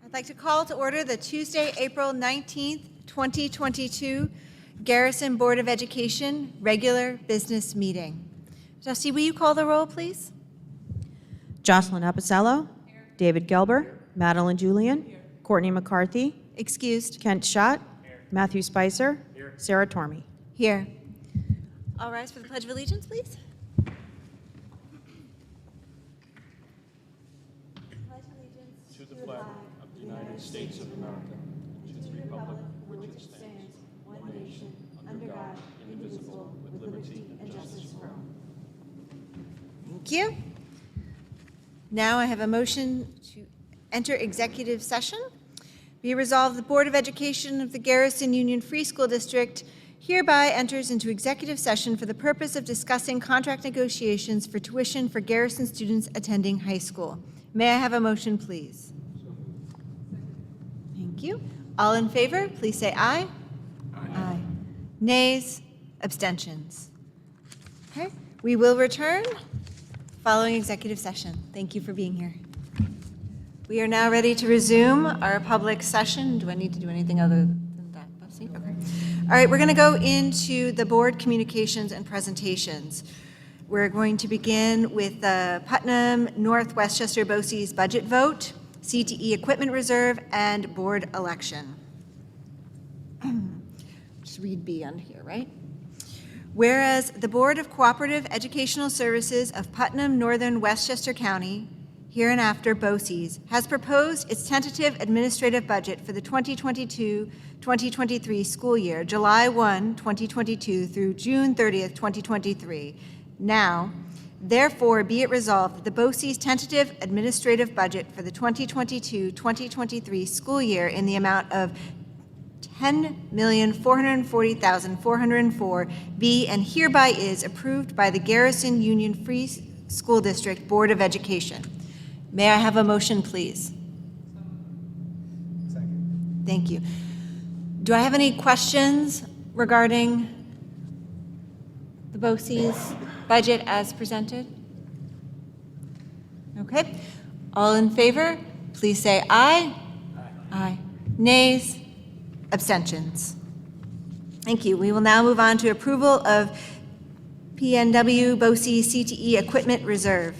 I'd like to call to order the Tuesday, April 19th, 2022 Garrison Board of Education regular business meeting. Dusty, will you call the roll, please? Jocelyn Apicello. David Gelber. Madeline Julian. Courtney McCarthy. Excused. Kent Schott. Matthew Spicer. Sarah Tormey. Here. All rise for the Pledge of Allegiance, please. To the flag of the United States of America, to the republic for which it stands, one nation, under God, indivisible, with liberty and justice for all. Thank you. Now I have a motion to enter executive session. Be resolved, the Board of Education of the Garrison Union Free School District hereby enters into executive session for the purpose of discussing contract negotiations for tuition for Garrison students attending high school. May I have a motion, please? Thank you. All in favor, please say aye. Aye. Nays, abstentions. Okay, we will return following executive session. Thank you for being here. We are now ready to resume our public session. Do I need to do anything other than that, Bussy? Okay. All right, we're going to go into the board communications and presentations. We're going to begin with the PUTNAM North Westchester BOCES budget vote, CTE equipment reserve, and board election. Just read B on here, right? Whereas the Board of Cooperative Educational Services of PUTNAM Northern Westchester County, hereinafter BOCES, has proposed its tentative administrative budget for the 2022-2023 school year, July 1, 2022 through June 30th, 2023. Now, therefore, be it resolved that the BOCES tentative administrative budget for the 2022-2023 school year in the amount of $10,440,404 be and hereby is approved by the Garrison Union Free School District Board of Education. May I have a motion, please? Second. Thank you. Do I have any questions regarding the BOCES budget as presented? Okay. All in favor, please say aye. Aye. Nays, abstentions. Thank you. We will now move on to approval of PNW BOCES CTE equipment reserve.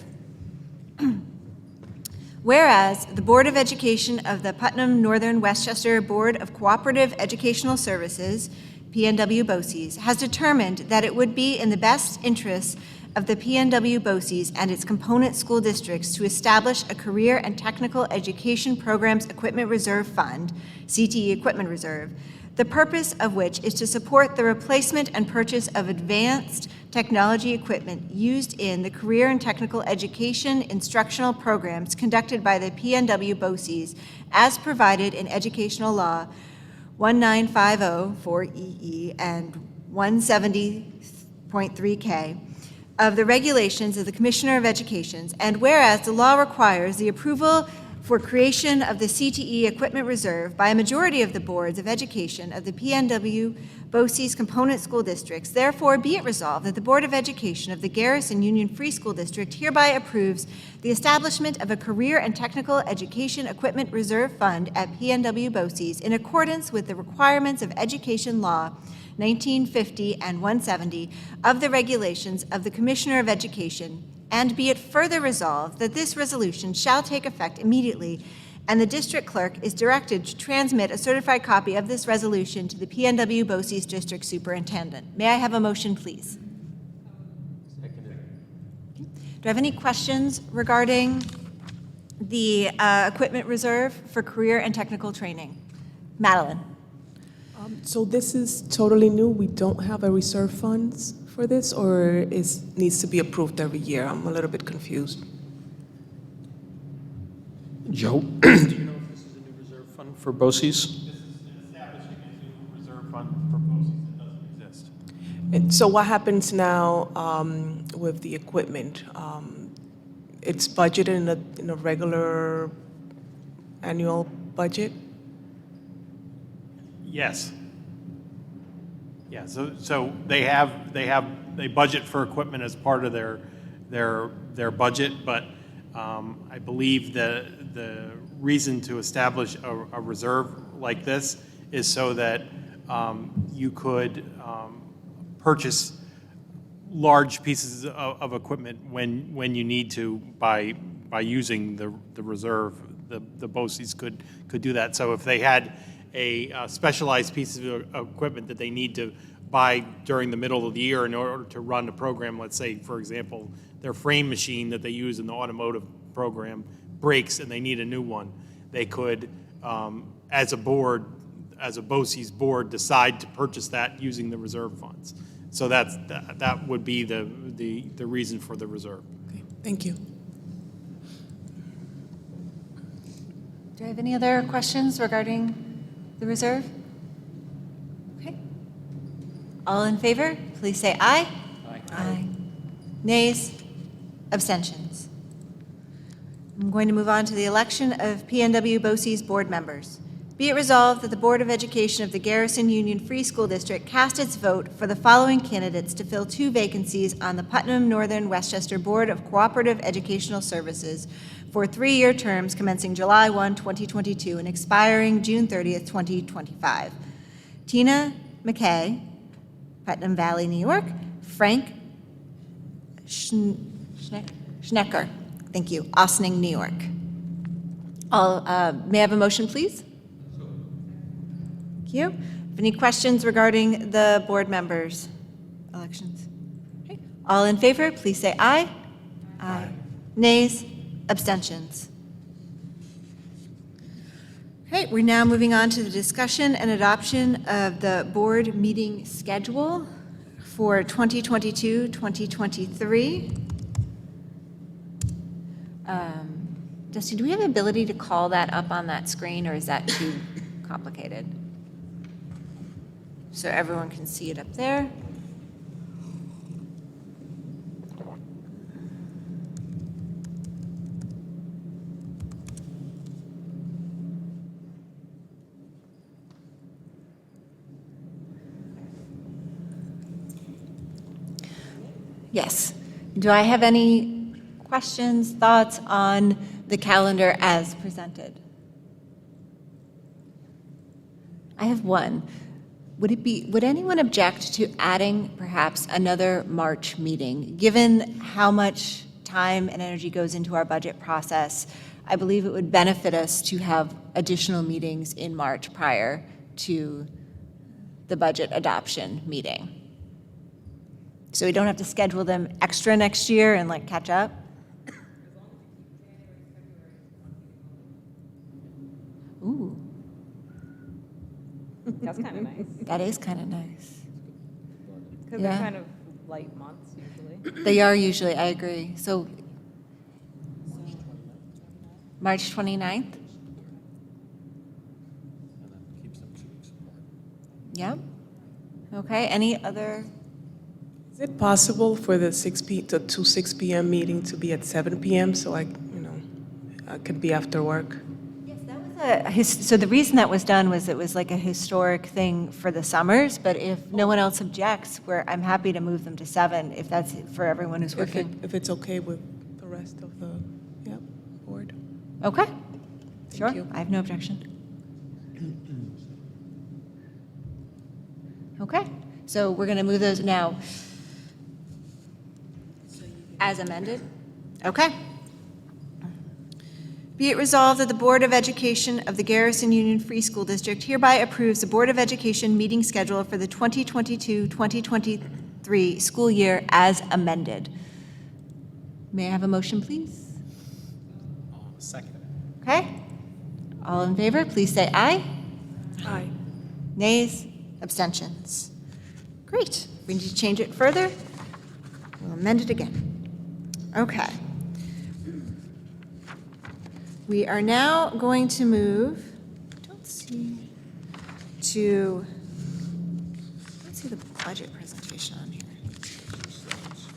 Whereas the Board of Education of the PUTNAM Northern Westchester Board of Cooperative Educational Services, PNW BOCES, has determined that it would be in the best interests of the PNW BOCES and its component school districts to establish a Career and Technical Education Programs Equipment Reserve Fund, CTE Equipment Reserve, the purpose of which is to support the replacement and purchase of advanced technology equipment used in the career and technical education instructional programs conducted by the PNW BOCES as provided in Educational Law 1950-4EE and 170.3K of the regulations of the Commissioner of Education, and whereas the law requires the approval for creation of the CTE Equipment Reserve by a majority of the boards of education of the PNW BOCES component school districts, therefore be it resolved that the Board of Education of the Garrison Union Free School District hereby approves the establishment of a Career and Technical Education Equipment Reserve Fund at PNW BOCES in accordance with the requirements of Education Law 1950 and 170 of the regulations of the Commissioner of Education, and be it further resolved that this resolution shall take effect immediately, and the district clerk is directed to transmit a certified copy of this resolution to the PNW BOCES district superintendent. May I have a motion, please? Seconded. Do I have any questions regarding the equipment reserve for career and technical training? Madeline. So this is totally new. We don't have a reserve funds for this, or it needs to be approved every year? I'm a little bit confused. Joe, do you know if this is a new reserve fund for BOCES? This is establishing a new reserve fund for BOCES that doesn't exist. And so what happens now with the equipment? It's budgeted in a regular annual budget? Yes. Yeah, so they budget for equipment as part of their budget, but I believe the reason to establish a reserve like this is so that you could purchase large pieces of equipment when you need to by using the reserve. The BOCES could do that. So if they had a specialized piece of equipment that they need to buy during the middle of the year in order to run the program, let's say, for example, their frame machine that they use in the automotive program breaks and they need a new one, they could, as a board, as a BOCES board, decide to purchase that using the reserve funds. So that would be the reason for the reserve. Okay, thank you. Do I have any other questions regarding the reserve? Okay. All in favor, please say aye. Aye. Aye. Nays? Abstentions? I'm going to move on to the election of PNW BOCES board members. Be it resolved that the Board of Education of the Garrison Union Free School District cast its vote for the following candidates to fill 2 vacancies on the PUTNAM Northern Westchester Board of Cooperative Educational Services for 3-year terms commencing July 1, 2022 and expiring June 30th, 2025. Tina McKay, Putnam Valley, New York. Frank Schnecker, thank you, Ossining, New York. May I have a motion, please? Thank you. Any questions regarding the board members' elections? Okay. All in favor, please say aye. Aye. Nays? Abstentions? Okay, we're now moving on to the discussion and adoption of the board meeting schedule for 2022-2023. Dusty, do we have the ability to call that up on that screen, or is that too complicated? So everyone can see it up there. Yes. Do I have any questions, thoughts on the calendar as presented? I have one. Would anyone object to adding perhaps another March meeting? Given how much time and energy goes into our budget process, I believe it would benefit us to have additional meetings in March prior to the budget adoption meeting. So we don't have to schedule them extra next year and like catch up? Ooh, That's kind of nice. that is kind of nice. Because Yeah. they're kind of light months usually. They are usually, I agree. So March 29th? Yep. Okay, any other? Is it possible for the 6 p.m. meeting to be at 7 p.m. so I could be after work? Yes, that was so the reason that was done was it was like a historic thing for the summers, but if no one else objects, I'm happy to move them to 7 if that's for everyone who's working. If it's okay with the rest of the board. Okay, sure, you. I have no objection. Okay, so we're going to move those now. As amended? Okay. Be it resolved that the Board of Education of the Garrison Union Free School District hereby approves the Board of Education meeting schedule for the 2022-2023 school year as amended. May I have a motion, please? Second. Okay. All in favor, please say aye. Aye. Nays? Abstentions? Great. We need to change it further. We'll amend it again. Okay. We are now going to move, let's see the budget presentation on here.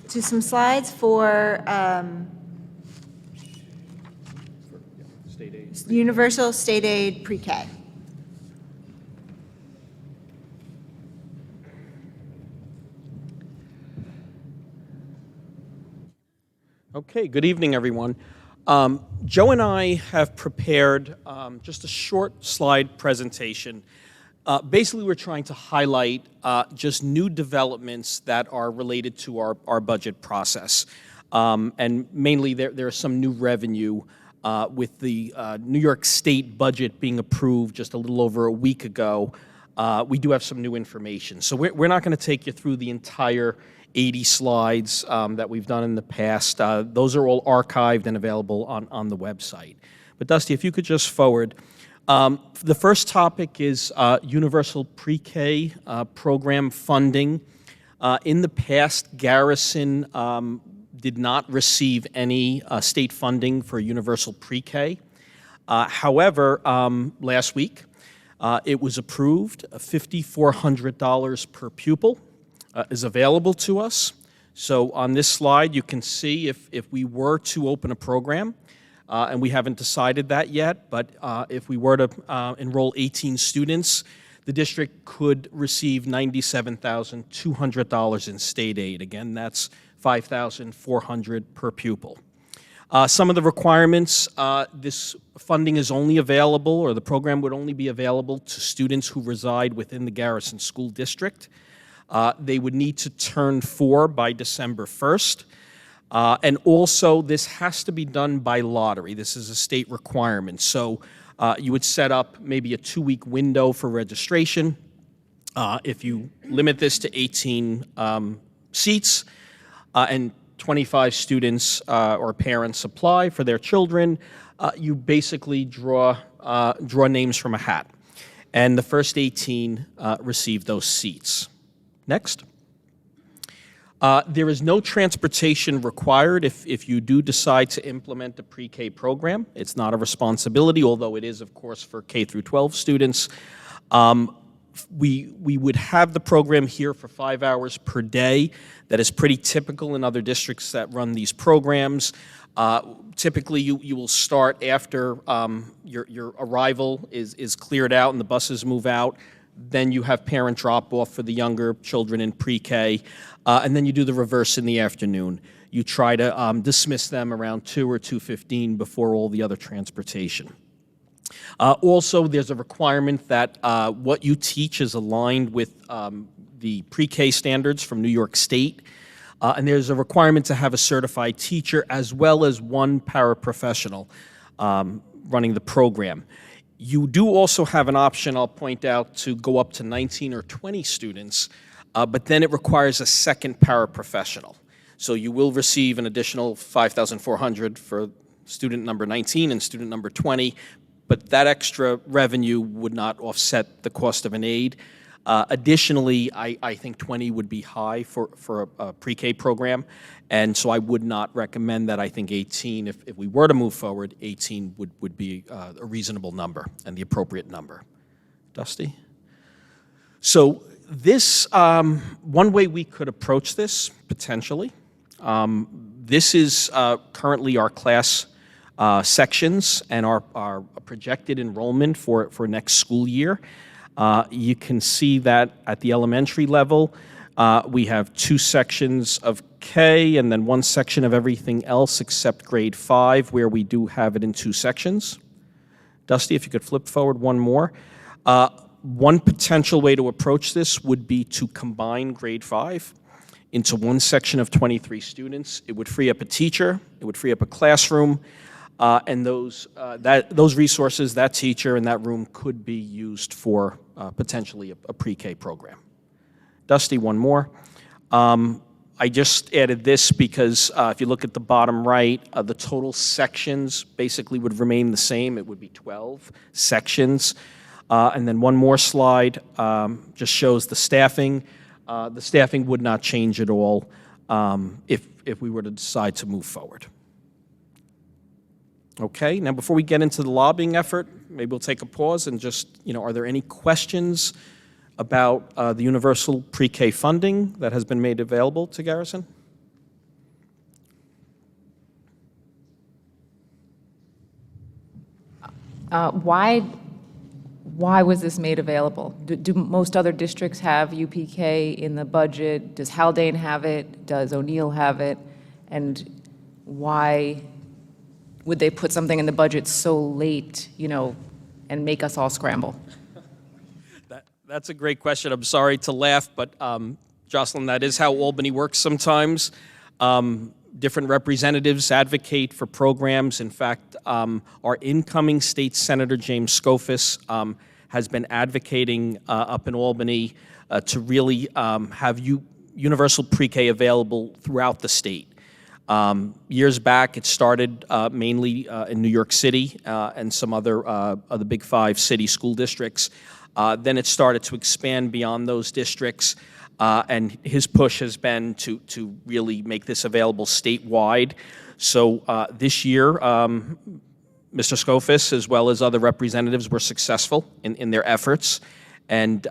To some slides for State aid. universal state aid pre-K. Okay, good evening, everyone. Joe and I have prepared just a short slide presentation. Basically, we're trying to highlight just new developments that are related to our budget process. And mainly, there are some new revenue with the New York State budget being approved just a little over a week ago. We do have some new information. So we're not going to take you through the entire 80 slides that we've done in the past. Those are all archived and available on the website. But Dusty, if you could just forward. The first topic is universal pre-K program funding. In the past, Garrison did not receive any state funding for universal pre-K. However, last week, it was approved. $5,400 per pupil is available to us. So on this slide, you can see if we were to open a program, and we haven't decided that yet, but if we were to enroll 18 students, the district could receive $97,200 in state aid. Again, that's $5,400 per pupil. Some of the requirements, this funding is only available, or the program would only be available to students who reside within the Garrison School District. They would need to turn 4 by December 1st. And also, this has to be done by lottery. This is a state requirement. So you would set up maybe a 2-week window for registration. If you limit this to 18 seats and 25 students or parents apply for their children, you basically draw names from a hat. And the first 18 receive those seats. Next. There is no transportation required if you do decide to implement a pre-K program. It's not a responsibility, although it is, of course, for K through 12 students. We would have the program here for 5 hours per day. That is pretty typical in other districts that run these programs. Typically, you will start after your arrival is cleared out and the buses move out. Then you have parent drop-off for the younger children in pre-K, and then you do the reverse in the afternoon. You try to dismiss them around 2 or 2:15 before all the other transportation. Also, there's a requirement that what you teach is aligned with the pre-K standards from New York State, and there's a requirement to have a certified teacher as well as one paraprofessional running the program. You do also have an option, I'll point out, to go up to 19 or 20 students, but then it requires a second paraprofessional. So you will receive an additional $5,400 for student number 19 and student number 20, but that extra revenue would not offset the cost of an aide. Additionally, I think 20 would be high for a pre-K program, and so I would not recommend that. I think 18, if we were to move forward, 18 would be a reasonable number and the appropriate number. Dusty? So this, one way we could approach this, potentially, this is currently our class sections and our projected enrollment for next school year. You can see that at the elementary level, we have 2 sections of K and then 1 section of everything else except grade 5, where we do have it in 2 sections. Dusty, if you could flip forward one more. One potential way to approach this would be to combine grade 5 into 1 section of 23 students. It would free up a teacher, it would free up a classroom, and those resources, that teacher and that room could be used for potentially a pre-K program. Dusty, one more. I just added this because if you look at the bottom right, the total sections basically would remain the same. It would be 12 sections. And then one more slide just shows the staffing. The staffing would not change at all if we were to decide to move forward. Okay, now before we get into the lobbying effort, maybe we'll take a pause and just, are there any questions about the universal pre-K funding that has been made available to Garrison? Why was this made available? Do most other districts have UPK in the budget? Does Haldane have it? Does O'Neill have it? And why would they put something in the budget so late, and make us all scramble? That's a great question. I'm sorry to laugh, but Jocelyn, that is how Albany works sometimes. Different representatives advocate for programs. In fact, our incoming state senator, James Scofis, has been advocating up in Albany to really have universal pre-K available throughout the state. Years back, it started mainly in New York City and some other of the big 5 city school districts. Then it started to expand beyond those districts, and his push has been to really make this available statewide. So this year, Mr. Scofis, as well as other representatives, were successful in their efforts, and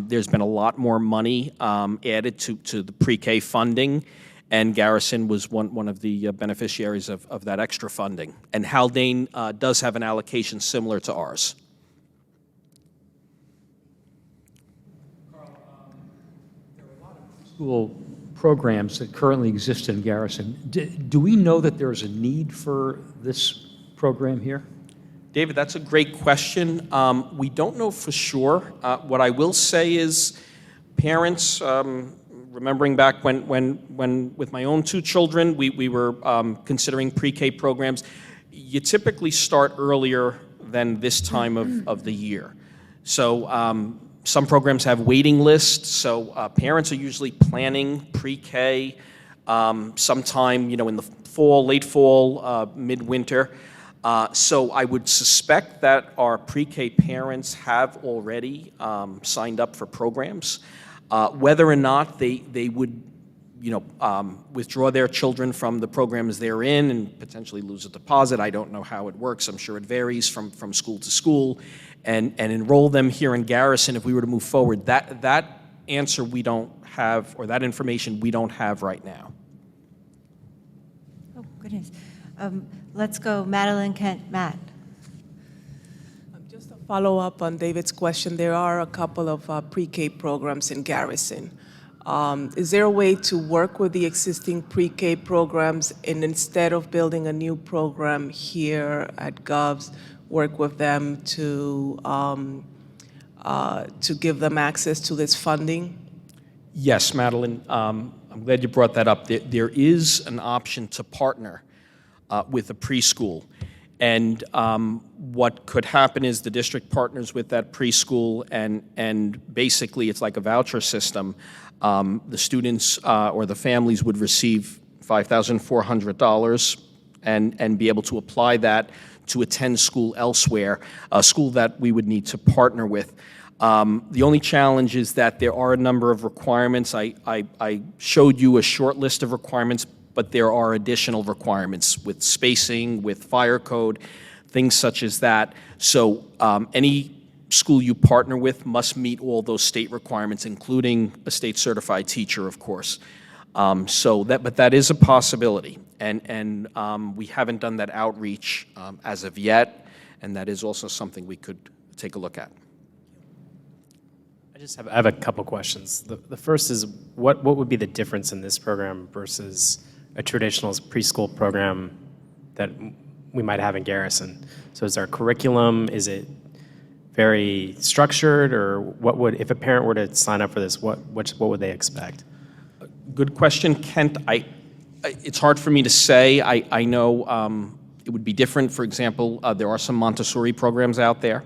there's been a lot more money added to the pre-K funding, and Garrison was one of the beneficiaries of that extra funding. And Haldane does have an allocation similar to ours. School programs that currently exist in Garrison. Do we know that there is a need for this program here? David, that's a great question. We don't know for sure. What I will say is parents, remembering back when with my own 2 children, we were considering pre-K programs, you typically start earlier than this time of the year. So some programs have waiting lists, so parents are usually planning pre-K sometime, in the fall, late fall, midwinter. So I would suspect that our pre-K parents have already signed up for programs. Whether or not they would, withdraw their children from the programs they're in and potentially lose a deposit, I don't know how it works. I'm sure it varies from school to school. And enroll them here in Garrison if we were to move forward. That answer we don't have, or that information we don't have right now. Oh, goodness. Let's go Madeline, Kent, Matt. Just to follow up on David's question, there are a couple of pre-K programs in Garrison. Is there a way to work with the existing pre-K programs and instead of building a new program here at GovS, work with them to give them access to this funding? Yes, Madeline, I'm glad you brought that up. There is an option to partner with a preschool. And what could happen is the district partners with that preschool, and basically it's like a voucher system. The students or the families would receive $5,400 and be able to apply that to attend school elsewhere, a school that we would need to partner with. The only challenge is that there are a number of requirements. I showed you a short list of requirements, but there are additional requirements with spacing, with fire code, things such as that. So any school you partner with must meet all those state requirements, including a state certified teacher, of course. But that is a possibility, and we haven't done that outreach as of yet, and that is also something we could take a look at. I have a couple questions. The first is, what would be the difference in this program versus a traditional preschool program that we might have in Garrison? So is there a curriculum? Is it very structured, or what would, if a parent were to sign up for this, what would they expect? Good question, Kent. It's hard for me to say. I know it would be different. For example, there are some Montessori programs out there.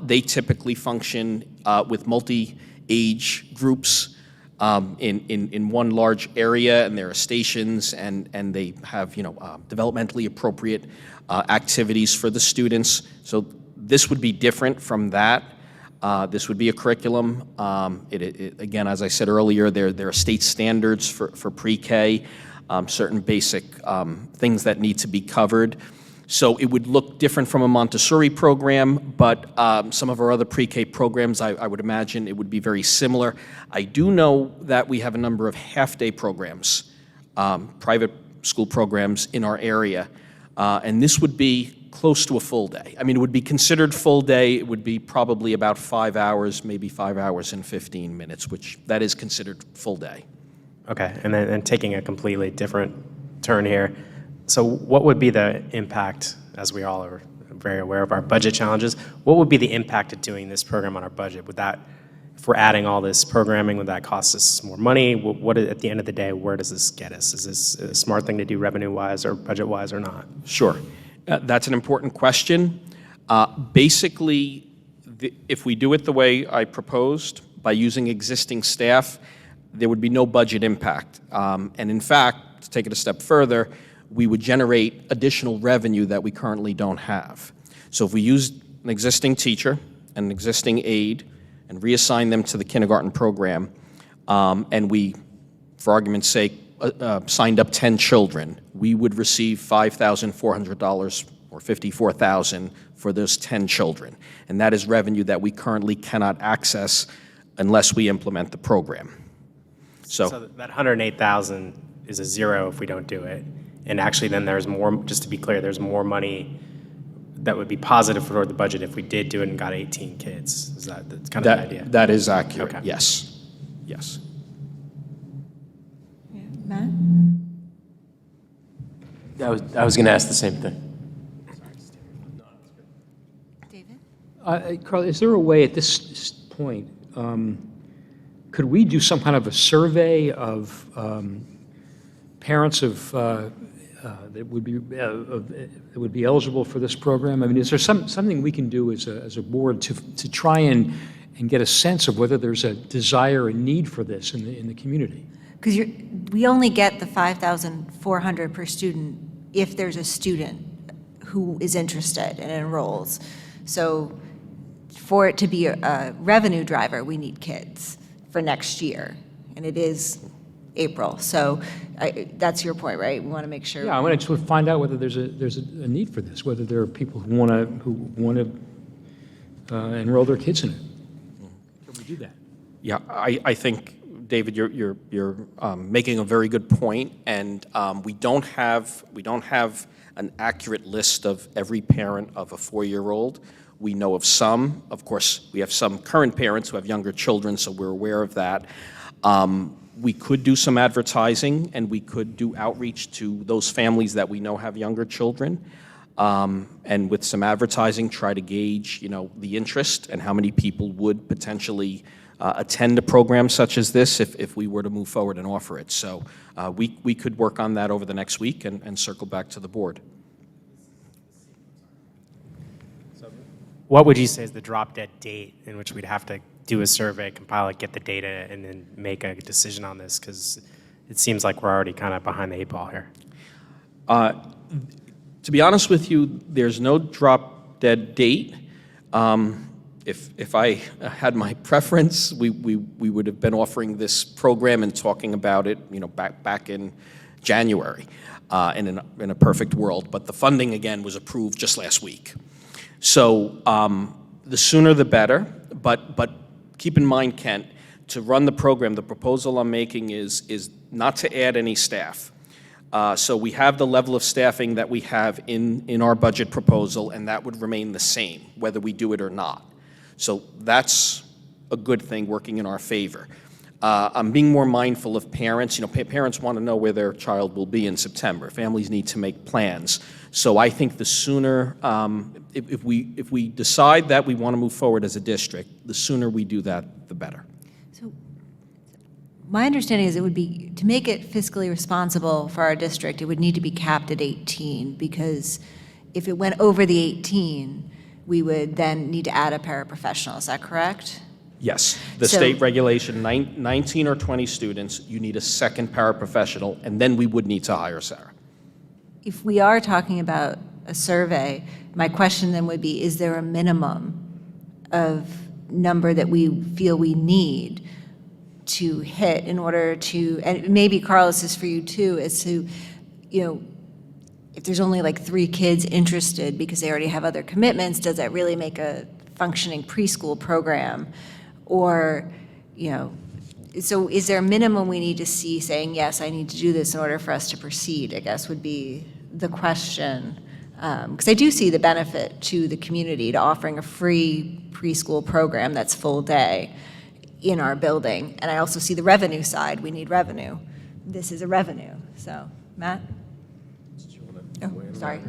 They typically function with multi-age groups in one large area, and there are stations, and they have developmentally appropriate activities for the students. So this would be different from that. This would be a curriculum. Again, as I said earlier, there are state standards for pre-K, certain basic things that need to be covered. So it would look different from a Montessori program, but some of our other pre-K programs, I would imagine it would be very similar. I do know that we have a number of half-day programs, private school programs in our area, and this would be close to a full day. I mean, it would be considered full day. It would be probably about 5 hours, maybe 5 hours and 15 minutes, which that is considered full day. Okay, and then taking a completely different turn here, So what would be the impact, as we all are very aware of our budget challenges, what would be the impact of doing this program on our budget? Would that, if we're adding all this programming, would that cost us more money? What at the end of the day, where does this get us? Is this a smart thing to do revenue-wise or budget-wise or not? Sure. That's an important question. Basically, if we do it the way I proposed, by using existing staff, there would be no budget impact. And in fact, to take it a step further, we would generate additional revenue that we currently don't have. So if we use an existing teacher, an existing aide, and reassign them to the kindergarten program, and we, for argument's sake, signed up 10 children, we would receive $5,400 or $54,000 for those 10 children. And that is revenue that we currently cannot access unless we implement the program. So that 108,000 is a zero if we don't do it. And actually then there's more, just to be clear, there's more money that would be positive for the budget if we did do it and got 18 kids. Is that's kind of the idea? That is accurate, Okay. yes. Yes. Matt? I was going to ask the same thing. David? Carl, is there a way at this point, could we do some kind of a survey of parents of that would be eligible for this program? I mean, is there something we can do as a board to try and get a sense of whether there's a desire and need for this in the community? Because we only get the $5,400 per student if there's a student who is interested and enrolls. So for it to be a revenue driver, we need kids for next year, and it is April. So that's your point, right? We want to make sure. Yeah, I want to find out whether there's a need for this, whether there are people who want to enroll their kids in it. Can we do that? Yeah, I think, David, you're making a very good point, and we don't have an accurate list of every parent of a 4-year-old. We know of some. Of course, we have some current parents who have younger children, so we're aware of that. We could do some advertising, and we could do outreach to those families that we know have younger children, and with some advertising, try to gauge, the interest and how many people would potentially attend a program such as this if we were to move forward and offer it. So we could work on that over the next week and circle back to the board. What would you say is the drop-dead date in which we'd have to do a survey, compile it, get the data, and then make a decision on this? Because it seems like we're already kind of behind the 8 ball here. To be honest with you, there's no drop-dead date. If I had my preference, we would have been offering this program and talking about it, back in January, in a perfect world. But the funding, again, was approved just last week. So the sooner the better, but keep in mind, Kent, to run the program, the proposal I'm making is not to add any staff. So we have the level of staffing that we have in our budget proposal, and that would remain the same, whether we do it or not. So that's a good thing working in our favor. I'm being more mindful of parents. Parents want to know where their child will be in September. Families need to make plans. So I think the sooner, if we decide that we want to move forward as a district, the sooner we do that, the better. So my understanding is it would be, to make it fiscally responsible for our district, it would need to be capped at 18, because if it went over the 18, we would then need to add a paraprofessional. Is that correct? Yes. The So- state regulation, 19 or 20 students, you need a second paraprofessional, and then we would need to hire Sarah. If we are talking about a survey, my question then would be, is there a minimum of number that we feel we need to hit in order to, and maybe, Carl, this is for you too, as to, if there's only like 3 kids interested because they already have other commitments, does that really make a functioning preschool program? Or, so is there a minimum we need to see saying, yes, I need to do this in order for us to proceed, I guess would be the question. Because I do see the benefit to the community to offering a free preschool program that's full day in our building. And I also see the revenue side. We need revenue. This is a revenue. So, Matt? Oh, sorry.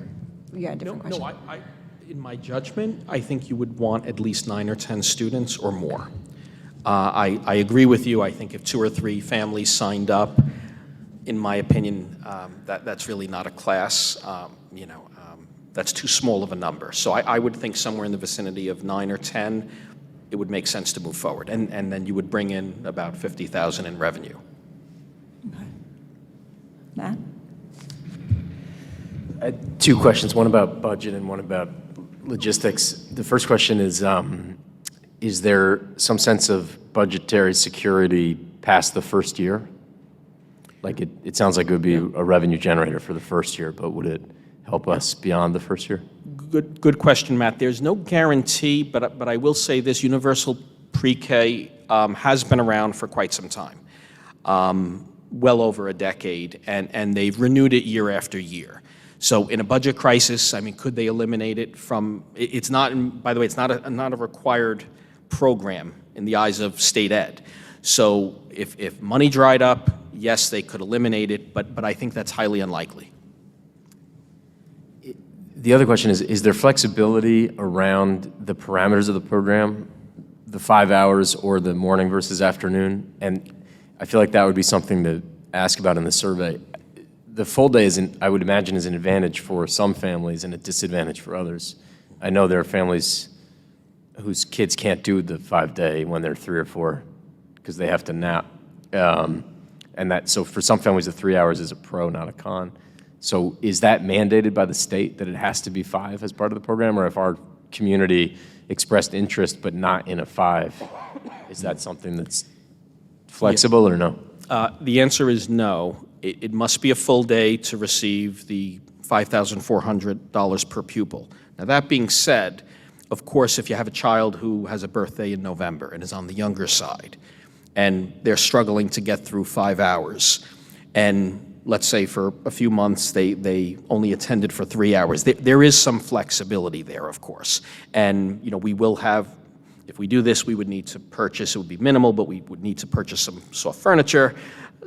You got a different question. No, in my judgment, I think you would want at least 9 or 10 students or more. I agree with you. I think if 2 or 3 families signed up, in my opinion, that's really not a class. That's too small of a number. So I would think somewhere in the vicinity of 9 or 10, it would make sense to move forward. And then you would bring in about $50,000 in revenue. Okay. Matt? 2 questions, one about budget and one about logistics. The first question is there some sense of budgetary security past the first year? Like it sounds like it would be a revenue generator for the first year, but would it help us beyond the first year? Good question, Matt. There's no guarantee, but I will say this: universal pre-K has been around for quite some time, well over a decade, and they've renewed it year after year. So in a budget crisis, I mean, could they eliminate it from? It's not. By the way, it's not a required program in the eyes of state ed. So if money dried up, yes, they could eliminate it, but I think that's highly unlikely. The other question is there flexibility around the parameters of the program, the 5 hours or the morning versus afternoon? And I feel like that would be something to ask about in the survey. The full day, I would imagine, is an advantage for some families and a disadvantage for others. I know there are families whose kids can't do the 5-day when they're 3 or 4 because they have to nap. So for some families, the 3 hours is a pro, not a con. So is that mandated by the state that it has to be 5 as part of the program? Or if our community expressed interest but not in a 5, is that something that's flexible or no? The answer is no. It must be a full day to receive the $5,400 per pupil. Now, that being said, of course, if you have a child who has a birthday in November and is on the younger side, and they're struggling to get through 5 hours, and let's say for a few months they only attended for 3 hours, there is some flexibility there, of course. And we will have, if we do this, we would need to purchase, it would be minimal, but we would need to purchase some soft furniture,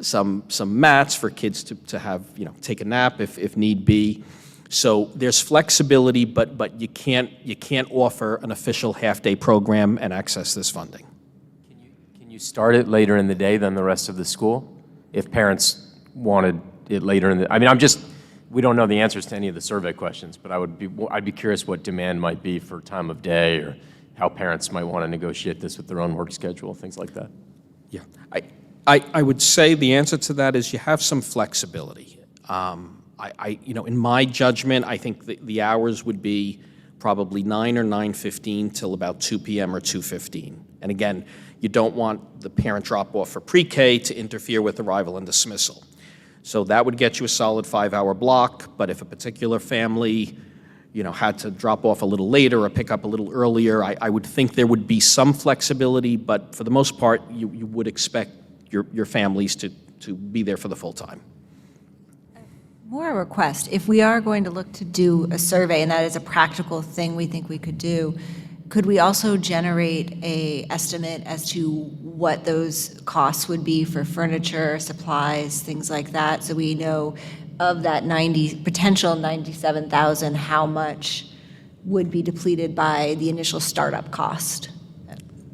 some mats for kids to have, take a nap if need be. So there's flexibility, but you can't offer an official half-day program and access this funding. Can you start it later in the day than the rest of the school if parents wanted it later in the? I mean, we don't know the answers to any of the survey questions, but I'd be curious what demand might be for time of day or how parents might want to negotiate this with their own work schedule, things like that. Yeah, I would say the answer to that is you have some flexibility. In my judgment, I think the hours would be probably 9 or 9:15 till about 2 p.m. or 2:15. And again, you don't want the parent drop-off for pre-K to interfere with arrival and dismissal. So that would get you a solid 5-hour block, but if a particular family, had to drop off a little later or pick up a little earlier, I would think there would be some flexibility, but for the most part, you would expect your families to be there for the full time. More a request. If we are going to look to do a survey, and that is a practical thing we think we could do, could we also generate an estimate as to what those costs would be for furniture, supplies, things like that, so we know of that potential 97,000, how much would be depleted by the initial startup cost?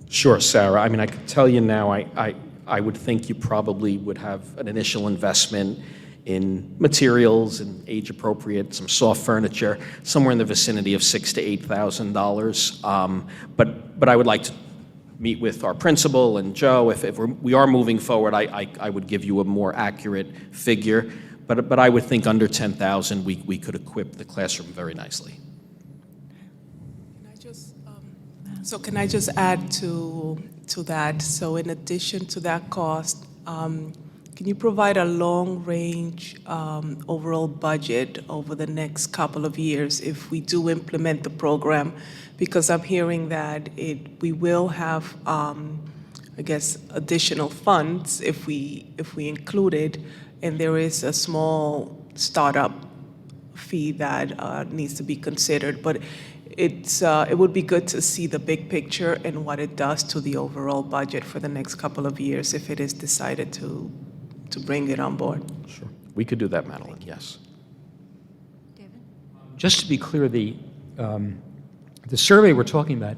Sure, Sarah. I mean, I could tell you now, I would think you probably would have an initial investment in materials and age-appropriate, some soft furniture, somewhere in the vicinity of $6,000 to $8,000. But I would like to meet with our principal and Joe. If we are moving forward, I would give you a more accurate figure. But I would think under 10,000, we could equip the classroom very nicely. Can I just add to that? So in addition to that cost, can you provide a long-range overall budget over the next couple of years if we do implement the program? Because I'm hearing that we will have, additional funds if we include it, and there is a small startup fee that needs to be considered. But it would be good to see the big picture and what it does to the overall budget for the next couple of years if it is decided to bring it on board. Sure. We could do that, Madeline, yes. Just to be clear, the survey we're talking about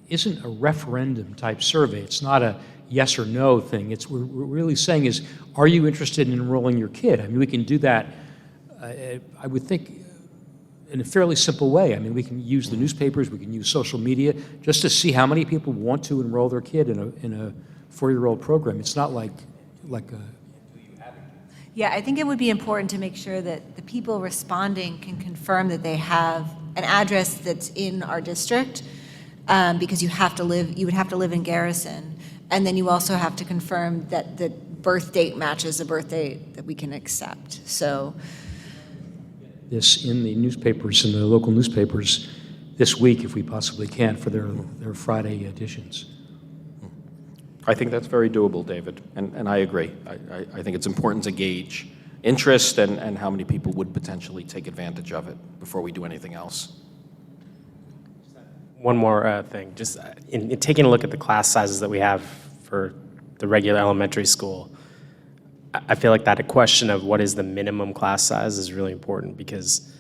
isn't a referendum-type survey. It's not a yes or no thing. We're really saying is, are you interested in enrolling your kid? I mean, we can do that, I would think, in a fairly simple way. I mean, we can use the newspapers, we can use social media, just to see how many people want to enroll their kid in a four-year-old program. It's not like a... Yeah, I think it would be important to make sure that the people responding can confirm that they have an address that's in our district, because you would have to live in Garrison, and then you also have to confirm that the birth date matches the birth date that we can accept. So this in the newspapers, in the local newspapers, this week, if we possibly can, for their Friday editions. I think that's very doable, David, and I agree. I think it's important to gauge interest and how many people would potentially take advantage of it before we do anything else. One more thing, just in taking a look at the class sizes that we have for the regular elementary school, I feel like that question of what is the minimum class size is really important, because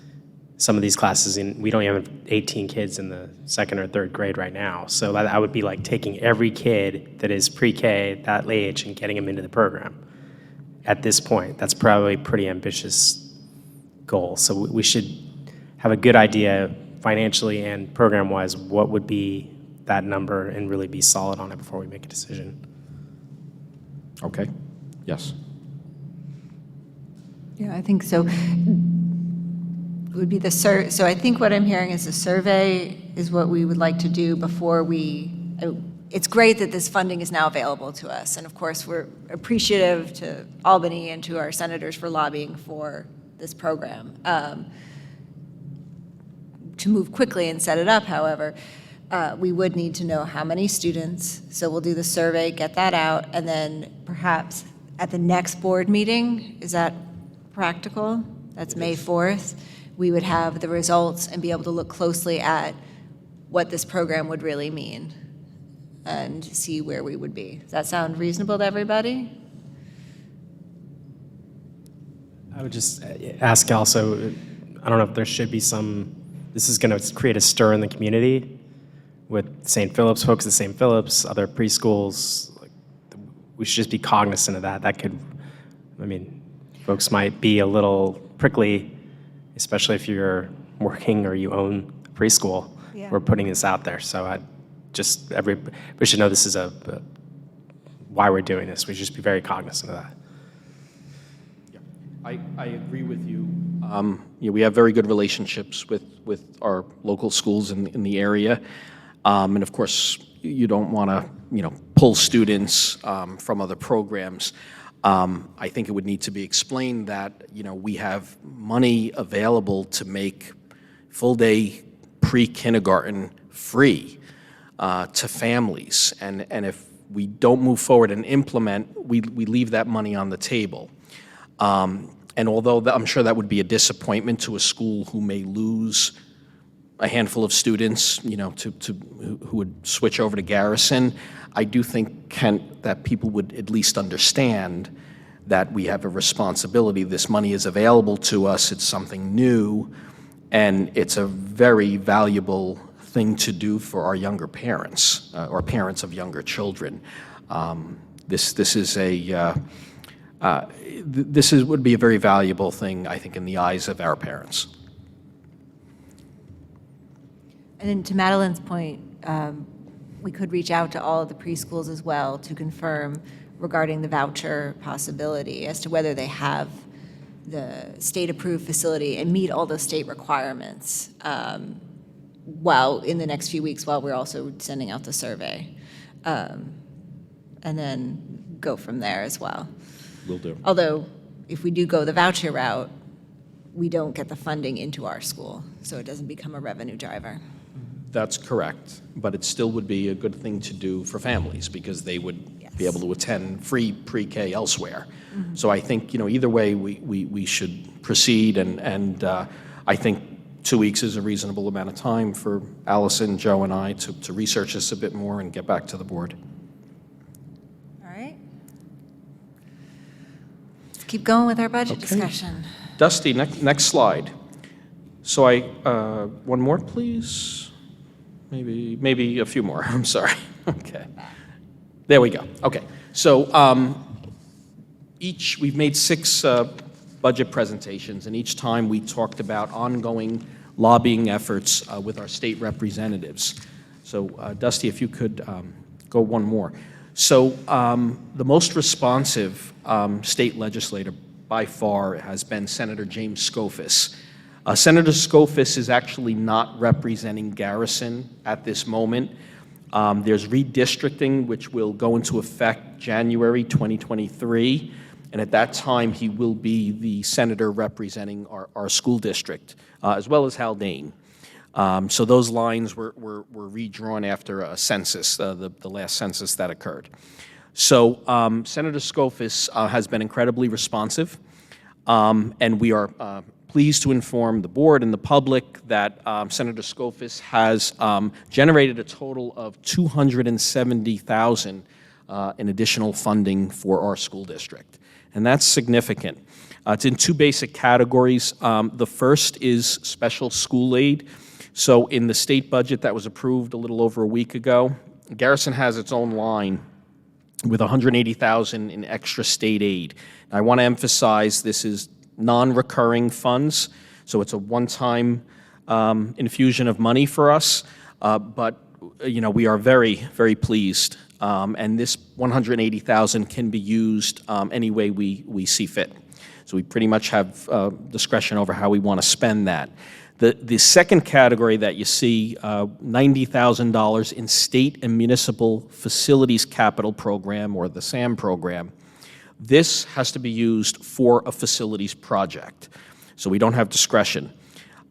some of these classes, we don't even have 18 kids in the second or third grade right now. So that would be like taking every kid that is pre-K, that age, and getting them into the program. At this point, that's probably a pretty ambitious goal. So we should have a good idea financially and program-wise what would be that number and really be solid on it before we make a decision. Okay? Yes. yeah, I think so. It would be so I think what I'm hearing is the survey is what we would like to do before it's great that this funding is now available to us. And of course, we're appreciative to Albany and to our senators for lobbying for this program. To move quickly and set it up, however, we would need to know how many students. So we'll do the survey, get that out, and then perhaps at the next board meeting, is that practical? That's May 4th. We would have the results and be able to look closely at what this program would really mean and see where we would be. Does that sound reasonable to everybody? I would just ask also, I don't know if there should be this is going to create a stir in the community with St. Philip's, folks at St. Philip's, other preschools. We should just be cognizant of that. That could, folks might be a little prickly, especially if you're working or you own a preschool. Yeah. We're putting this out there. So we should know this is why we're doing this. We should just be very cognizant of that. I agree with you. We have very good relationships with our local schools in the area. And of course, you don't want to, pull students from other programs. I think it would need to be explained that, we have money available to make full-day pre-kindergarten free to families. And if we don't move forward and implement, we leave that money on the table. And although I'm sure that would be a disappointment to a school who may lose a handful of students, who would switch over to Garrison, I do think, Kent, that people would at least understand that we have a responsibility. This money is available to us. It's something new, and it's a very valuable thing to do for our younger parents or parents of younger children. This would be a very valuable thing, I think, in the eyes of our parents. And then to Madeline's point, we could reach out to all of the preschools as well to confirm regarding the voucher possibility as to whether they have the state-approved facility and meet all those state requirements while in the next few weeks while we're also sending out the survey. And then go from there as well. Will do. Although, if we do go the voucher route, we don't get the funding into our school, so it doesn't become a revenue driver. That's correct, but it still would be a good thing to do for families because they would be able to attend free pre-K elsewhere. Mm-hmm. So I think, either way, we should proceed, and I think 2 weeks is a reasonable amount of time for Allison, Joe, and I to research this a bit more and get back to the board. All right. Let's keep going with our budget discussion. Dusty, next slide. So one more, please? Maybe a few more, I'm sorry. Okay. There we go. Okay. So we've made 6 budget presentations, and each time we talked about ongoing lobbying efforts with our state representatives. So Dusty, if you could go one more. So the most responsive state legislator by far has been Senator James Skoufis. Senator Skoufis is actually not representing Garrison at this moment. There's redistricting, which will go into effect January 2023, and at that time, he will be the senator representing our school district, as well as Haldane. So those lines were redrawn after a census, the last census that occurred. So Senator Skoufis has been incredibly responsive, and we are pleased to inform the board and the public that Senator Skoufis has generated a total of $270,000 in additional funding for our school district, and that's significant. It's in 2 basic categories. The first is special school aid. So in the state budget that was approved a little over a week ago, Garrison has its own line with $180,000 in extra state aid. I want to emphasize this is non-recurring funds, so it's a one-time infusion of money for us, but we are very, very pleased, and this $180,000 can be used any way we see fit. So we pretty much have discretion over how we want to spend that. The second category that you see, $90,000 in state and municipal facilities capital program, or the SAM program. This has to be used for a facilities project, so we don't have discretion.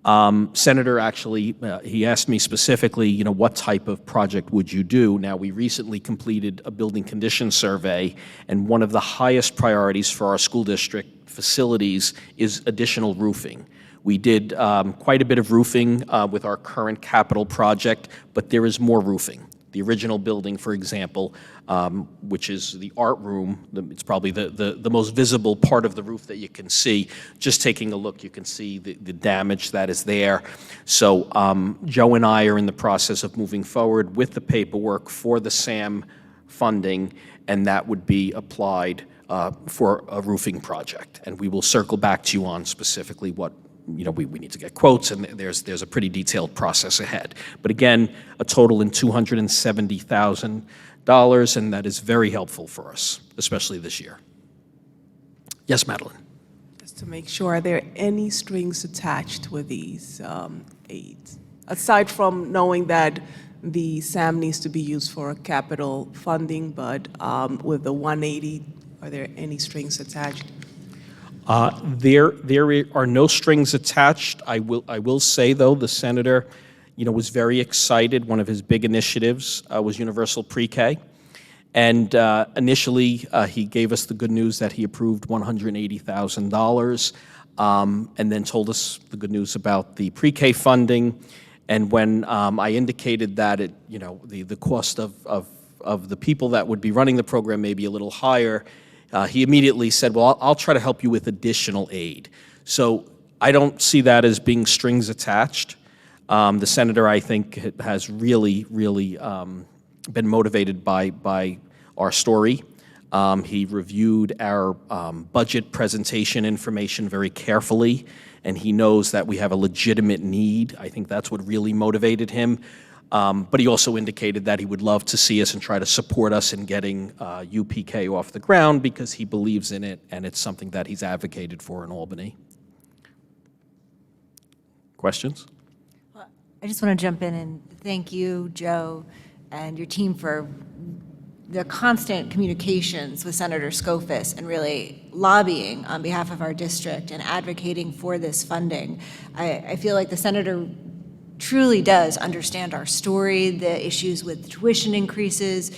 Senator actually, he asked me specifically, what type of project would you do? Now, we recently completed a building condition survey, and one of the highest priorities for our school district facilities is additional roofing. We did quite a bit of roofing with our current capital project, but there is more roofing. The original building, for example, which is the art room, it's probably the most visible part of the roof that you can see. Just taking a look, you can see the damage that is there. So Joe and I are in the process of moving forward with the paperwork for the SAM funding, and that would be applied for a roofing project. And we will circle back to you on specifically what we need to get quotes, and there's a pretty detailed process ahead. But again, a total in $270,000, and that is very helpful for us, especially this year. Yes, Madeline? Just to make sure, are there any strings attached with these aids? Aside from knowing that the SAM needs to be used for capital funding, but with the 180, are there any strings attached? There are no strings attached. I will say, though, the senator, was very excited. One of his big initiatives was universal pre-K. And initially, he gave us the good news that he approved $180,000, and then told us the good news about the pre-K funding. And when I indicated that the cost of the people that would be running the program may be a little higher, he immediately said, well, I'll try to help you with additional aid. So I don't see that as being strings attached. The senator, I think, has really, really been motivated by our story. He reviewed our budget presentation information very carefully, and he knows that we have a legitimate need. I think that's what really motivated him. But he also indicated that he would love to see us and try to support us in getting UPK off the ground because he believes in it, and it's something that he's advocated for in Albany. Questions? I just want to jump in and thank you, Joe, and your team for the constant communications with Senator Skoufis and really lobbying on behalf of our district and advocating for this funding. I feel like the senator truly does understand our story, the issues with tuition increases.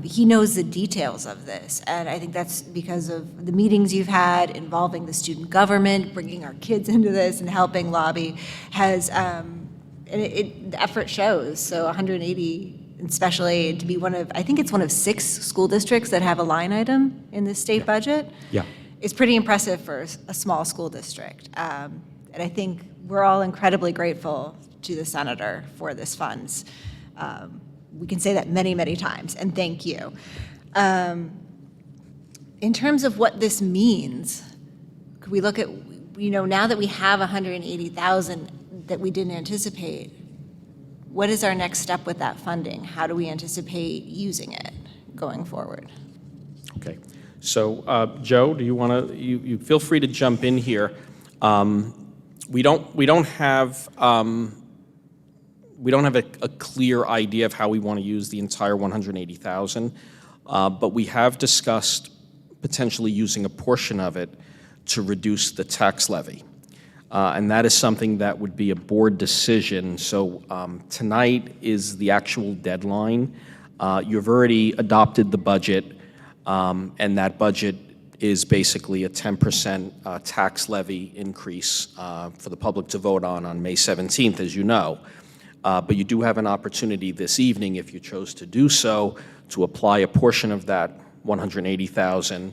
He knows the details of this, and I think that's because of the meetings you've had involving the student government, bringing our kids into this and helping lobby has, the effort shows. So 180 in special aid to be I think it's one of 6 school districts that have a line item in the state budget. Yeah. It's pretty impressive for a small school district. And I think we're all incredibly grateful to the senator for this funds. We can say that many, many times, and thank you. In terms of what this means, could we look at, now that we have 180,000 that we didn't anticipate, what is our next step with that funding? How do we anticipate using it going forward? Okay. So, Joe, do you want to, you feel free to jump in here. We don't have a clear idea of how we want to use the entire 180,000, but we have discussed potentially using a portion of it to reduce the tax levy. And that is something that would be a board decision. So tonight is the actual deadline. You've already adopted the budget, and that budget is basically a 10% tax levy increase for the public to vote on May 17th, as you know. But you do have an opportunity this evening, if you chose to do so, to apply a portion of that 180,000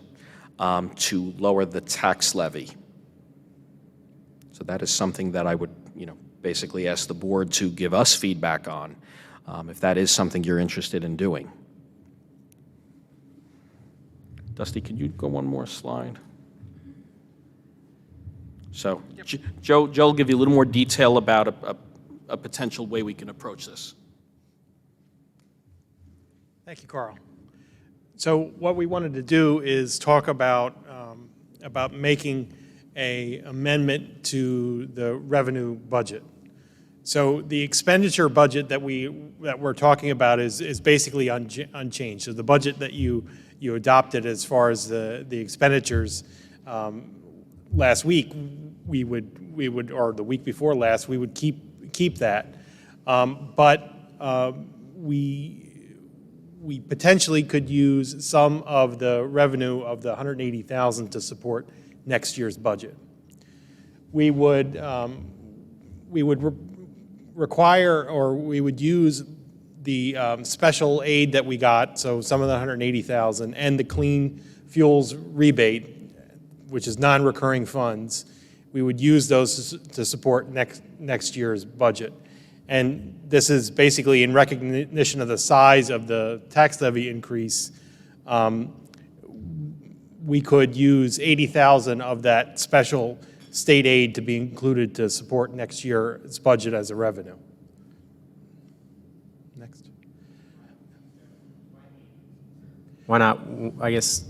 to lower the tax levy. So that is something that I would, basically ask the board to give us feedback on, if that is something you're interested in doing. Dusty, could you go one more slide? So, Joe will give you a little more detail about a potential way we can approach this. Thank you, Carl. So what we wanted to do is talk about making an amendment to the revenue budget. So the expenditure budget that we're talking about is basically unchanged. So the budget that you adopted as far as the expenditures last week, we would, or the week before last, we would keep that. But we potentially could use some of the revenue of the 180,000 to support next year's budget. We would require, or we would use the special aid that we got, so some of the 180,000, and the clean fuels rebate, which is non-recurring funds. We would use those to support next year's budget. And this is basically in recognition of the size of the tax levy increase. We could use 80,000 of that special state aid to be included to support next year's budget as a revenue. Next. Why not, I guess,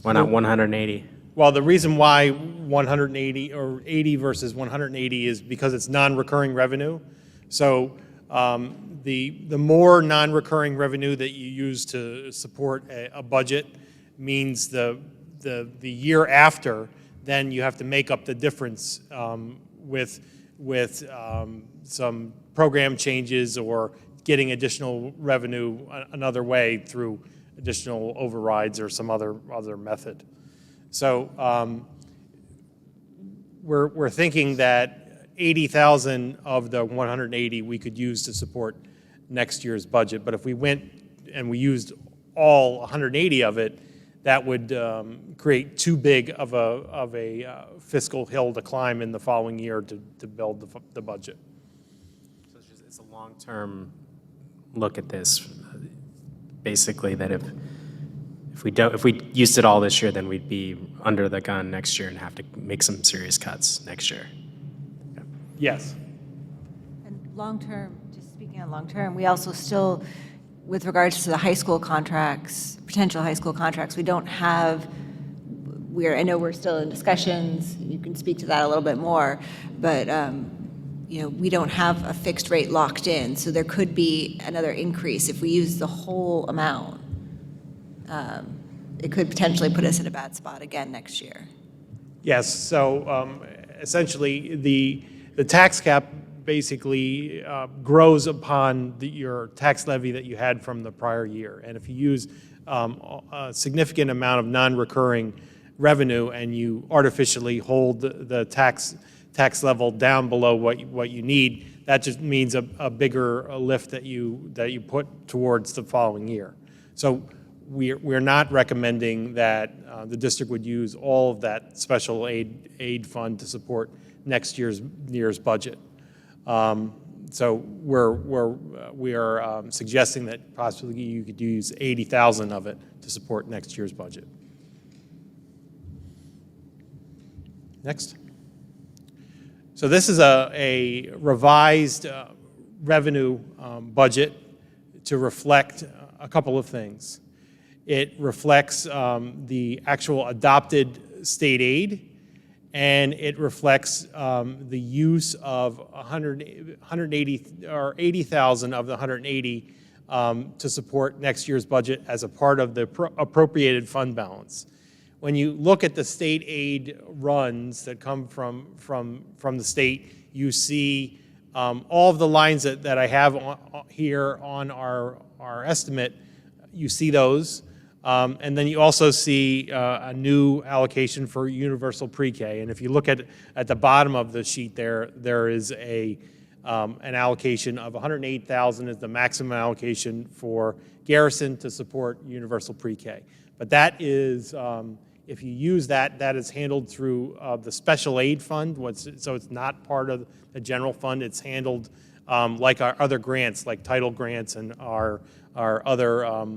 why not 180? Well, the reason why 180 or 80 versus 180 is because it's non-recurring revenue. So the more non-recurring revenue that you use to support a budget means the year after, then you have to make up the difference with some program changes or getting additional revenue another way through additional overrides or some other method. So we're thinking that 80,000 of the 180 we could use to support next year's budget. But if we went and we used all 180 of it, that would create too big of a fiscal hill to climb in the following year to build the budget. So it's a long-term look at this. Basically, that if we used it all this year, then we'd be under the gun next year and have to make some serious cuts next year. Yes. And long-term, just speaking on long-term, we also still, with regards to the high school contracts, potential high school contracts, we don't have, I know we're still in discussions, you can speak to that a little bit more, but we don't have a fixed rate locked in, so there could be another increase if we use the whole amount. It could potentially put us in a bad spot again next year. Yes, so essentially the tax cap basically grows upon your tax levy that you had from the prior year. And if you use a significant amount of non-recurring revenue and you artificially hold the tax level down below what you need, that just means a bigger lift that you put towards the following year. So we're not recommending that the district would use all of that special aid fund to support next year's budget. So we are suggesting that possibly you could use 80,000 of it to support next year's budget. Next. So this is a revised revenue budget to reflect a couple of things. It reflects the actual adopted state aid, and it reflects the use of 180 or 80,000 of the 180 to support next year's budget as a part of the appropriated fund balance. When you look at the state aid runs that come from the state, you see all of the lines that I have here on our estimate. You see those. And then you also see a new allocation for universal pre-K. And if you look at the bottom of the sheet there is an allocation of 108,000 is the maximum allocation for Garrison to support universal pre-K. But that is, if you use that, that is handled through the special aid fund. So it's not part of the general fund. It's handled like our other grants, like title grants and our other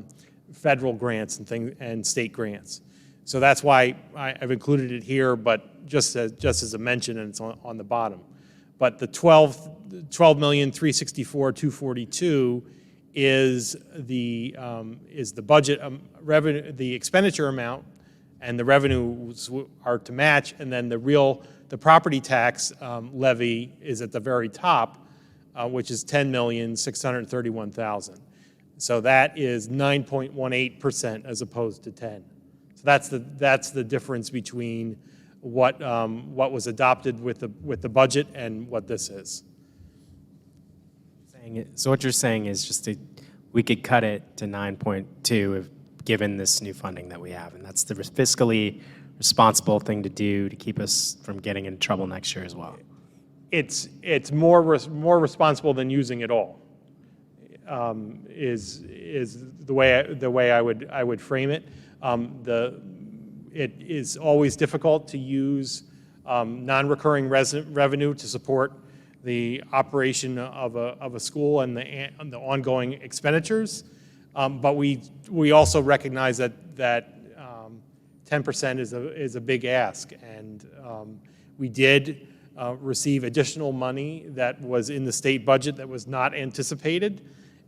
federal grants and state grants. So that's why I've included it here, but just as a mention, and it's on the bottom. But the 12,364,242 is the budget revenue, the expenditure amount, and the revenues are to match, and then the property tax levy is at the very top, which is 10,631,000. So that is 9.18% as opposed to 10. So that's the difference between what was adopted with the budget and what this is. So what you're saying is just we could cut it to 9.2 if given this new funding that we have, and that's the fiscally responsible thing to do to keep us from getting into trouble next year as well. It's more responsible than using it all. Is the way I would frame it. It is always difficult to use non-recurring revenue to support the operation of a school and the ongoing expenditures, but we also recognize that 10% is a big ask, and we did receive additional money that was in the state budget that was not anticipated.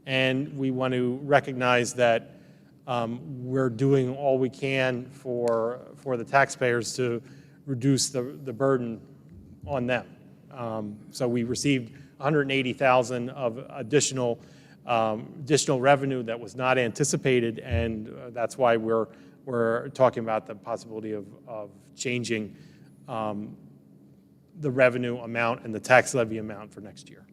And we want to recognize that we're doing all we can for the taxpayers to reduce the burden on them. So we received 180,000 of additional revenue that was not anticipated, and that's why we're talking about the possibility of changing the revenue amount and the tax levy amount for next year.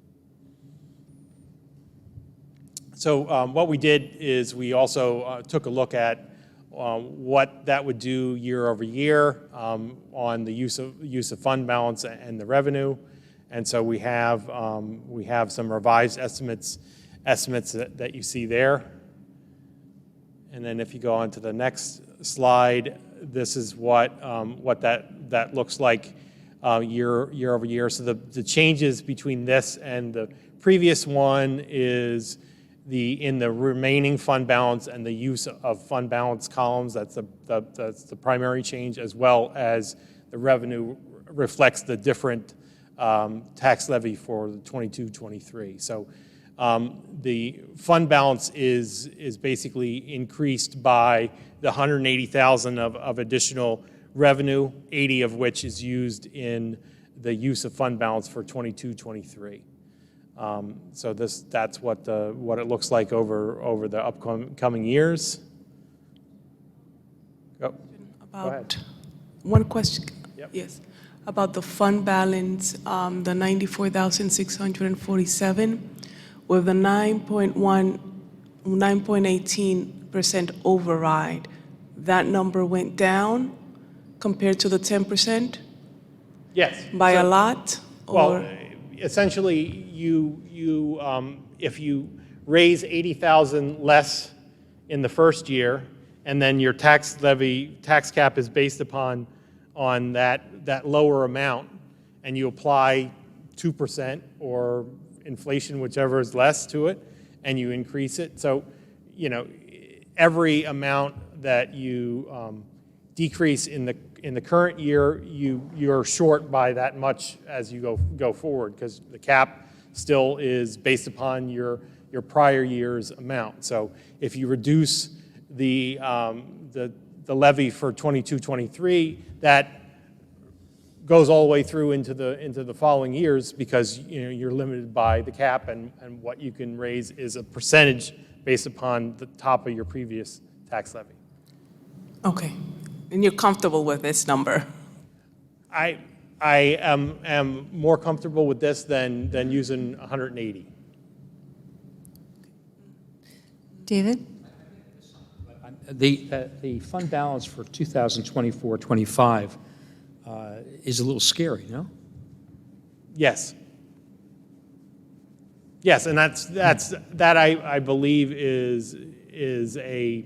So what we did is we also took a look at what that would do year over year on the use of fund balance and the revenue, and so we have some revised estimates that you see there. And then if you go on to the next slide, this is what that looks like year over year. So the changes between this and the previous one is in the remaining fund balance and the use of fund balance columns. That's the primary change, as well as the revenue reflects the different tax levy for the 22-23. So the fund balance is basically increased by the 180,000 of additional revenue, 80 of which is used in the use of fund balance for 22-23. So that's what it looks like over the upcoming years. Go ahead. One question. Yep. Yes, about the fund balance, the 94,647 with the 9.18% override. That number went down compared to the 10%? Yes. By a lot? Well, essentially, if you raise 80,000 less in the first year, and then your tax cap is based upon that lower amount, and you apply 2% or inflation, whichever is less to it, and you increase it. So, you know, every amount that you decrease in the current year, you're short by that much as you go forward, because the cap still is based upon your prior year's amount. So if you reduce the levy for 22-23, that goes all the way through into the following years, because you're limited by the cap, and what you can raise is a percentage based upon the top of your previous tax levy. Okay. And you're comfortable with this number? I am more comfortable with this than using 180. David? The fund balance for 2024-25 is a little scary, no? Yes. Yes, and that I believe is a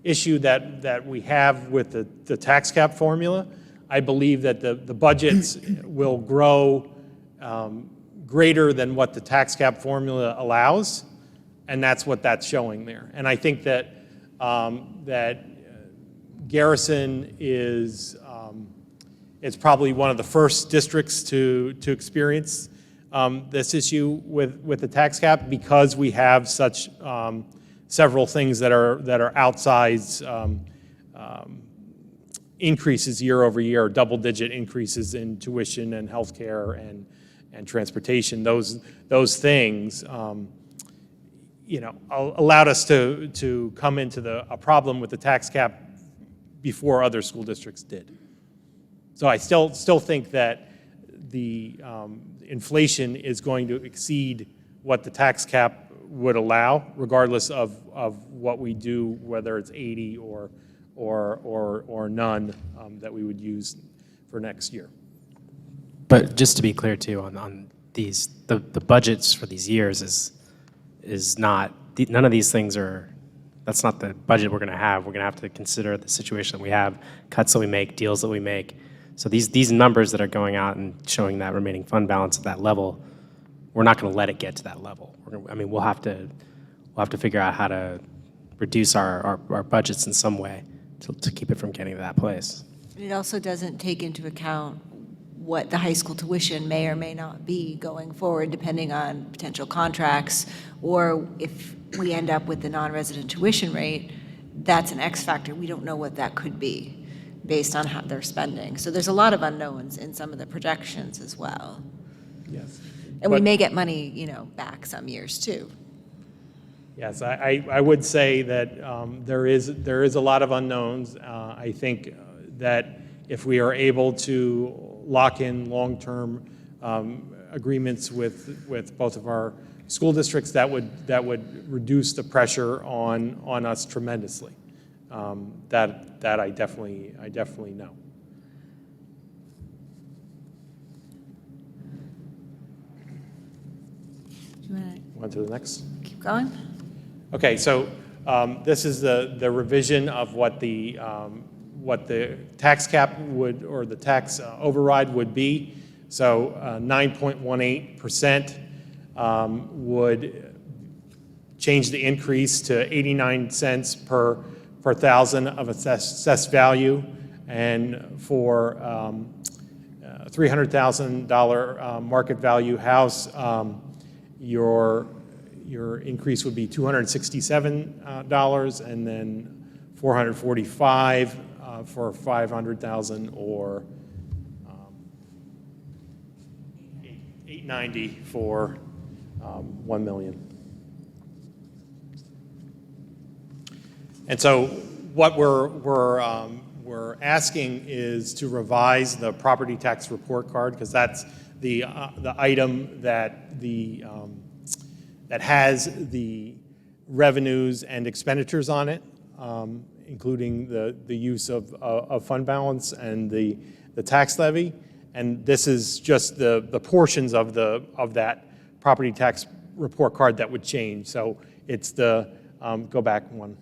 issue that we have with the tax cap formula. I believe that the budgets will grow greater than what the tax cap formula allows, and that's what that's showing there. And I think that Garrison is probably one of the first districts to experience this issue with the tax cap, because we have such several things that are outsized increases year over year, double-digit increases in tuition and healthcare and transportation. Those things, allowed us to come into a problem with the tax cap before other school districts did. So I still think that the inflation is going to exceed what the tax cap would allow, regardless of what we do, whether it's 80 or none that we would use for next year. But just to be clear too, on these, the budgets for these years is not, none of these things are, that's not the budget we're going to have. We're going to have to consider the situation that we have, cuts that we make, deals that we make. So these numbers that are going out and showing that remaining fund balance at that level, we're not going to let it get to that level. We'll have to figure out how to reduce our budgets in some way to keep it from getting to that place. It also doesn't take into account what the high school tuition may or may not be going forward, depending on potential contracts, or if we end up with the non-resident tuition rate, that's an X factor. We don't know what that could be based on how they're spending. So there's a lot of unknowns in some of the projections as well. Yes. And we may get money, back some years too. Yes, I would say that there is a lot of unknowns. I think that if we are able to lock in long-term agreements with both of our school districts, that would reduce the pressure on us tremendously. That I definitely know. Do you want On to the next. to keep going? Okay, so this is the revision of what the tax cap would, or the tax override would be. So 9.18% would change the increase to 89 cents per thousand of assessed value, and for $300,000 market value house, your increase would be $267, and then $445 for 500,000, or $890 for 1 million. And so what we're asking is to revise the property tax report card, because that's the item that that has the revenues and expenditures on it, including the use of fund balance and the tax levy. And this is just the portions of that property tax report card that would change. So it's the go back one.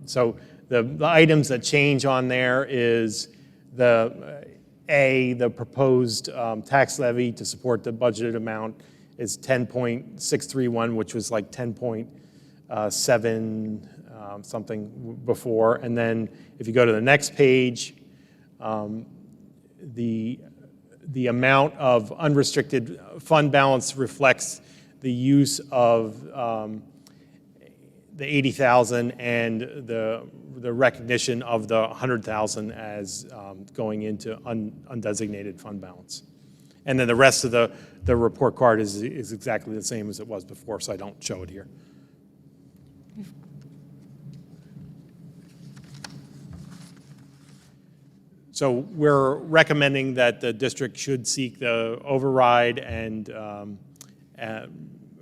So the items that change on there is A, the proposed tax levy to support the budgeted amount is 10.631, which was like 10.7 something before. And then if you go to the next page, the amount of unrestricted fund balance reflects the use of the 80,000 and the recognition of the 100,000 as going into undesignated fund balance. And then the rest of the report card is exactly the same as it was before, so I don't show it here. So we're recommending that the district should seek the override and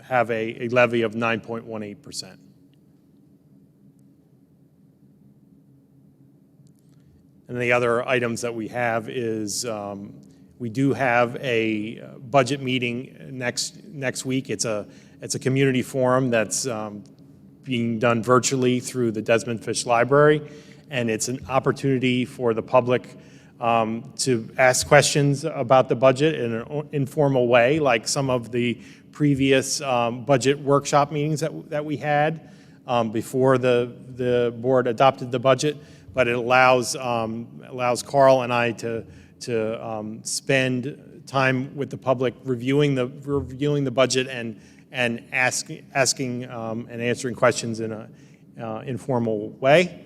have a levy of 9.18%. And the other items that we have is we do have a budget meeting next week. It's a community forum that's being done virtually through the Desmond Fish Library, and it's an opportunity for the public to ask questions about the budget in an informal way, like some of the previous budget workshop meetings that we had before the board adopted the budget. But it allows Carl and I to spend time with the public reviewing the budget and asking and answering questions in an informal way.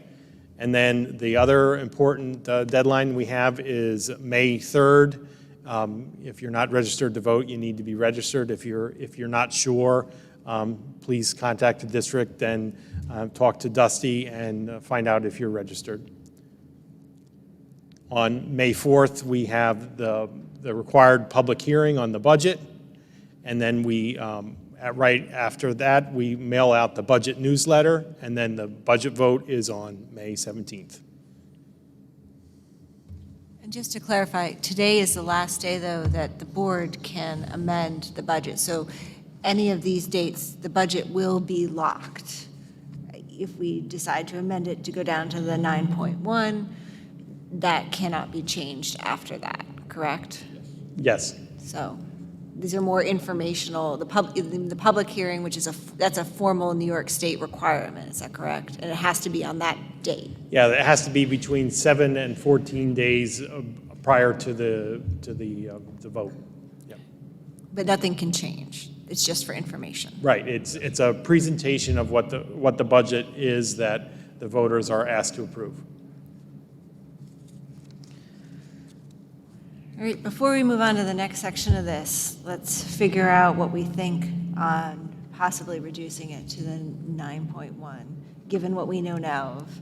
And then the other important deadline we have is May 3rd. If you're not registered to vote, you need to be registered. If you're not sure, please contact the district and talk to Dusty and find out if you're registered. On May 4th, we have the required public hearing on the budget, and then we, right after that, we mail out the budget newsletter, and then the budget vote is on May 17th. And just to clarify, today is the last day, though, that the board can amend the budget. So any of these dates, the budget will be locked. If we decide to amend it to go down to the 9.1, that cannot be changed after that, correct? Yes. So these are more informational. The public hearing, which is that's a formal New York State requirement, is that correct? And it has to be on that date. Yeah, it has to be between 7 and 14 days prior to the vote. Yeah. But nothing can change. It's just for information. Right. It's a presentation of what the budget is that the voters are asked to approve. All right, before we move on to the next section of this, let's figure out what we think on possibly reducing it to the 9.1, given what we know now of,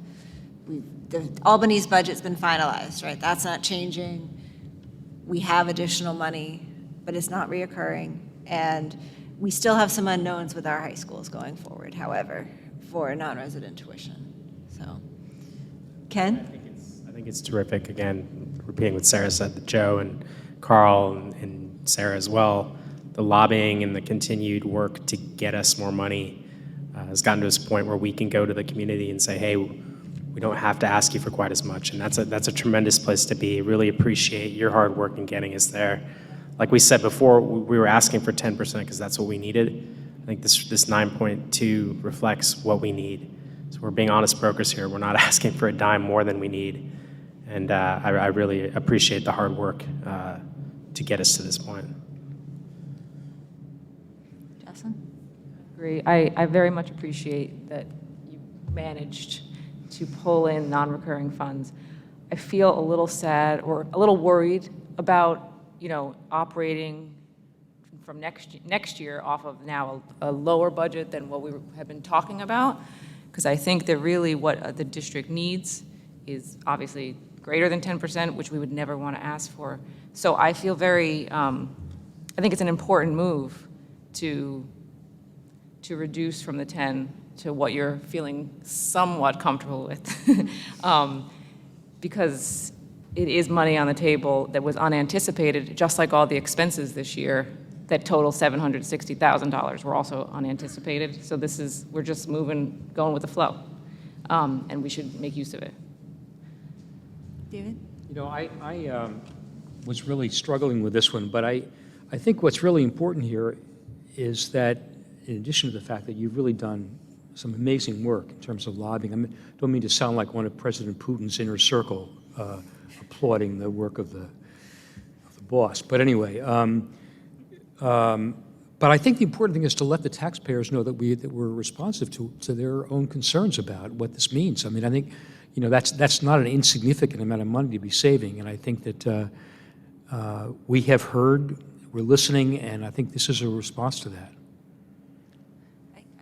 the Albany's budget's been finalized, right? That's not changing. We have additional money, but it's not reoccurring. And we still have some unknowns with our high schools going forward, however, for non-resident tuition. So, Ken? I think it's terrific. Again, repeating what Sarah said, Joe and Carl and Sarah as well, the lobbying and the continued work to get us more money has gotten to this point where we can go to the community and say, hey, we don't have to ask you for quite as much. And that's a tremendous place to be. Really appreciate your hard work in getting us there. Like we said before, we were asking for 10% because that's what we needed. I think this 9.2 reflects what we need. So we're being honest brokers here. We're not asking for a dime more than we need. And I really appreciate the hard work to get us to this point. Justin? Agree. I very much appreciate that you managed to pull in non-recurring funds. I feel a little sad or a little worried about, operating from next year off of now a lower budget than what we have been talking about, because I think that really what the district needs is obviously greater than 10%, which we would never want to ask for. So I feel very, I think it's an important move to reduce from the 10 to what you're feeling somewhat comfortable with. Because it is money on the table that was unanticipated, just like all the expenses this year that total $760,000 were also unanticipated. So we're just going with the flow, and we should make use of it. David? was really struggling with this one, but I think what's really important here is that, in addition to the fact that you've really done some amazing work in terms of lobbying, I don't mean to sound like one of President Putin's inner circle applauding the work of the boss, but anyway, but I think the important thing is to let the taxpayers know that we're responsive to their own concerns about what this means. I mean, I think, you know, that's not an insignificant amount of money to be saving, and I think that we have heard, we're listening, and I think this is a response to that.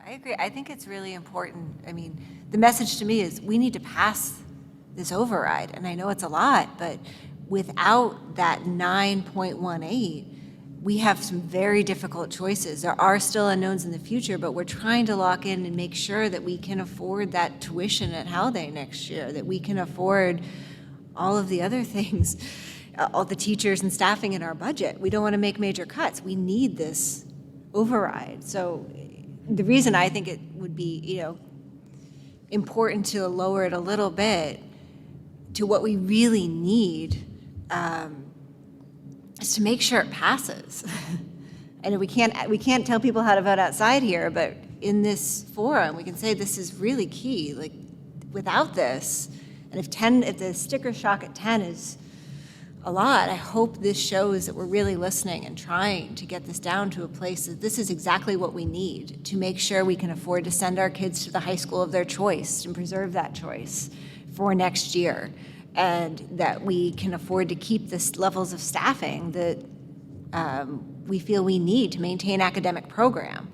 I agree. I think it's really important. I mean, the message to me is we need to pass this override, and I know it's a lot, but without that 9.18, we have some very difficult choices. There are still unknowns in the future, but we're trying to lock in and make sure that we can afford that tuition at Howday next year, that we can afford all of the other things, all the teachers and staffing in our budget. We don't want to make major cuts. We need this override. So the reason I think it would be, you know, important to lower it a little bit to what we really need is to make sure it passes. And we can't tell people how to vote outside here, but in this forum, we can say this is really key. Like, without this, and if the sticker shock at 10 is a lot, I hope this shows that we're really listening and trying to get this down to a place that this is exactly what we need to make sure we can afford to send our kids to the high school of their choice and preserve that choice for next year, and that we can afford to keep the levels of staffing that we feel we need to maintain academic program.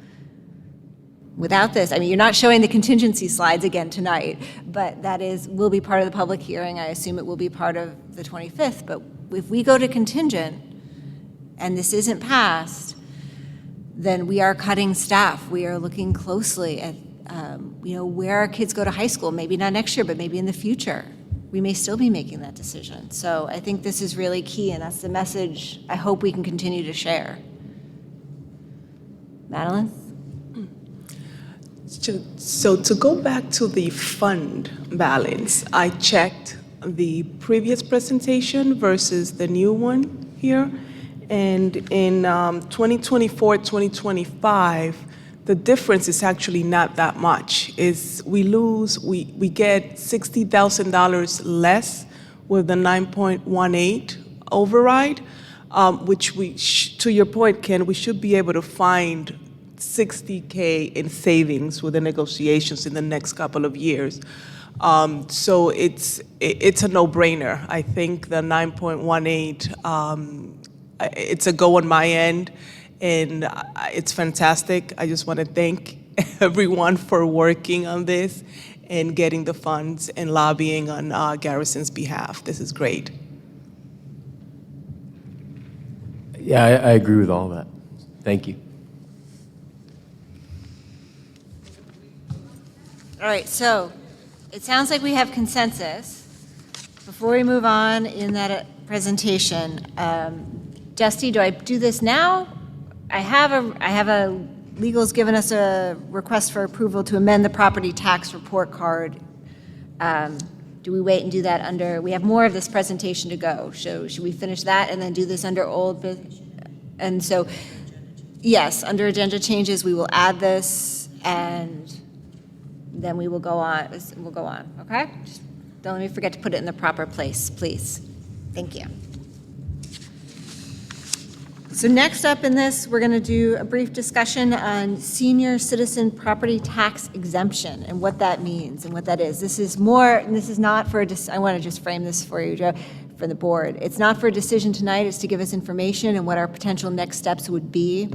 Without this, I mean, you're not showing the contingency slides again tonight, but that will be part of the public hearing. I assume it will be part of the 25th, but if we go to contingent and this isn't passed, then we are cutting staff. We are looking closely at you know, where our kids go to high school, maybe not next year, but maybe in the future. We may still be making that decision. So I think this is really key, and that's the message I hope we can continue to share. Madeline? So to go back to the fund balance, I checked the previous presentation versus the new one here. And in 2024, 2025, the difference is actually not that much. We get $60,000 less with the 9.18 override, which to your point, Ken, we should be able to find $60K in savings with the negotiations in the next couple of years. So it's a no-brainer. I think the 9.18, it's a go on my end, and it's fantastic. I just want to thank everyone for working on this and getting the funds and lobbying on Garrison's behalf. This is great. Yeah, I agree with all that. Thank you. All right, so it sounds like we have consensus. Before we move on in that presentation, Dusty, do I do this now? I have a legal's given us a request for approval to amend the property tax report card. Do we wait and do that under? We have more of this presentation to go. So should we finish that and then do this under old business? And so, yes, under agenda changes, we will add this, and then we will go on. We'll go on. Okay. Just don't let me forget to put it in the proper place, please. Thank you. So next up in this, we're going to do a brief discussion on senior citizen property tax exemption and what that means and what that is. This is more, and this is not for, I want to just frame this for you, Joe, for the board. It's not for a decision tonight, it's to give us information and what our potential next steps would be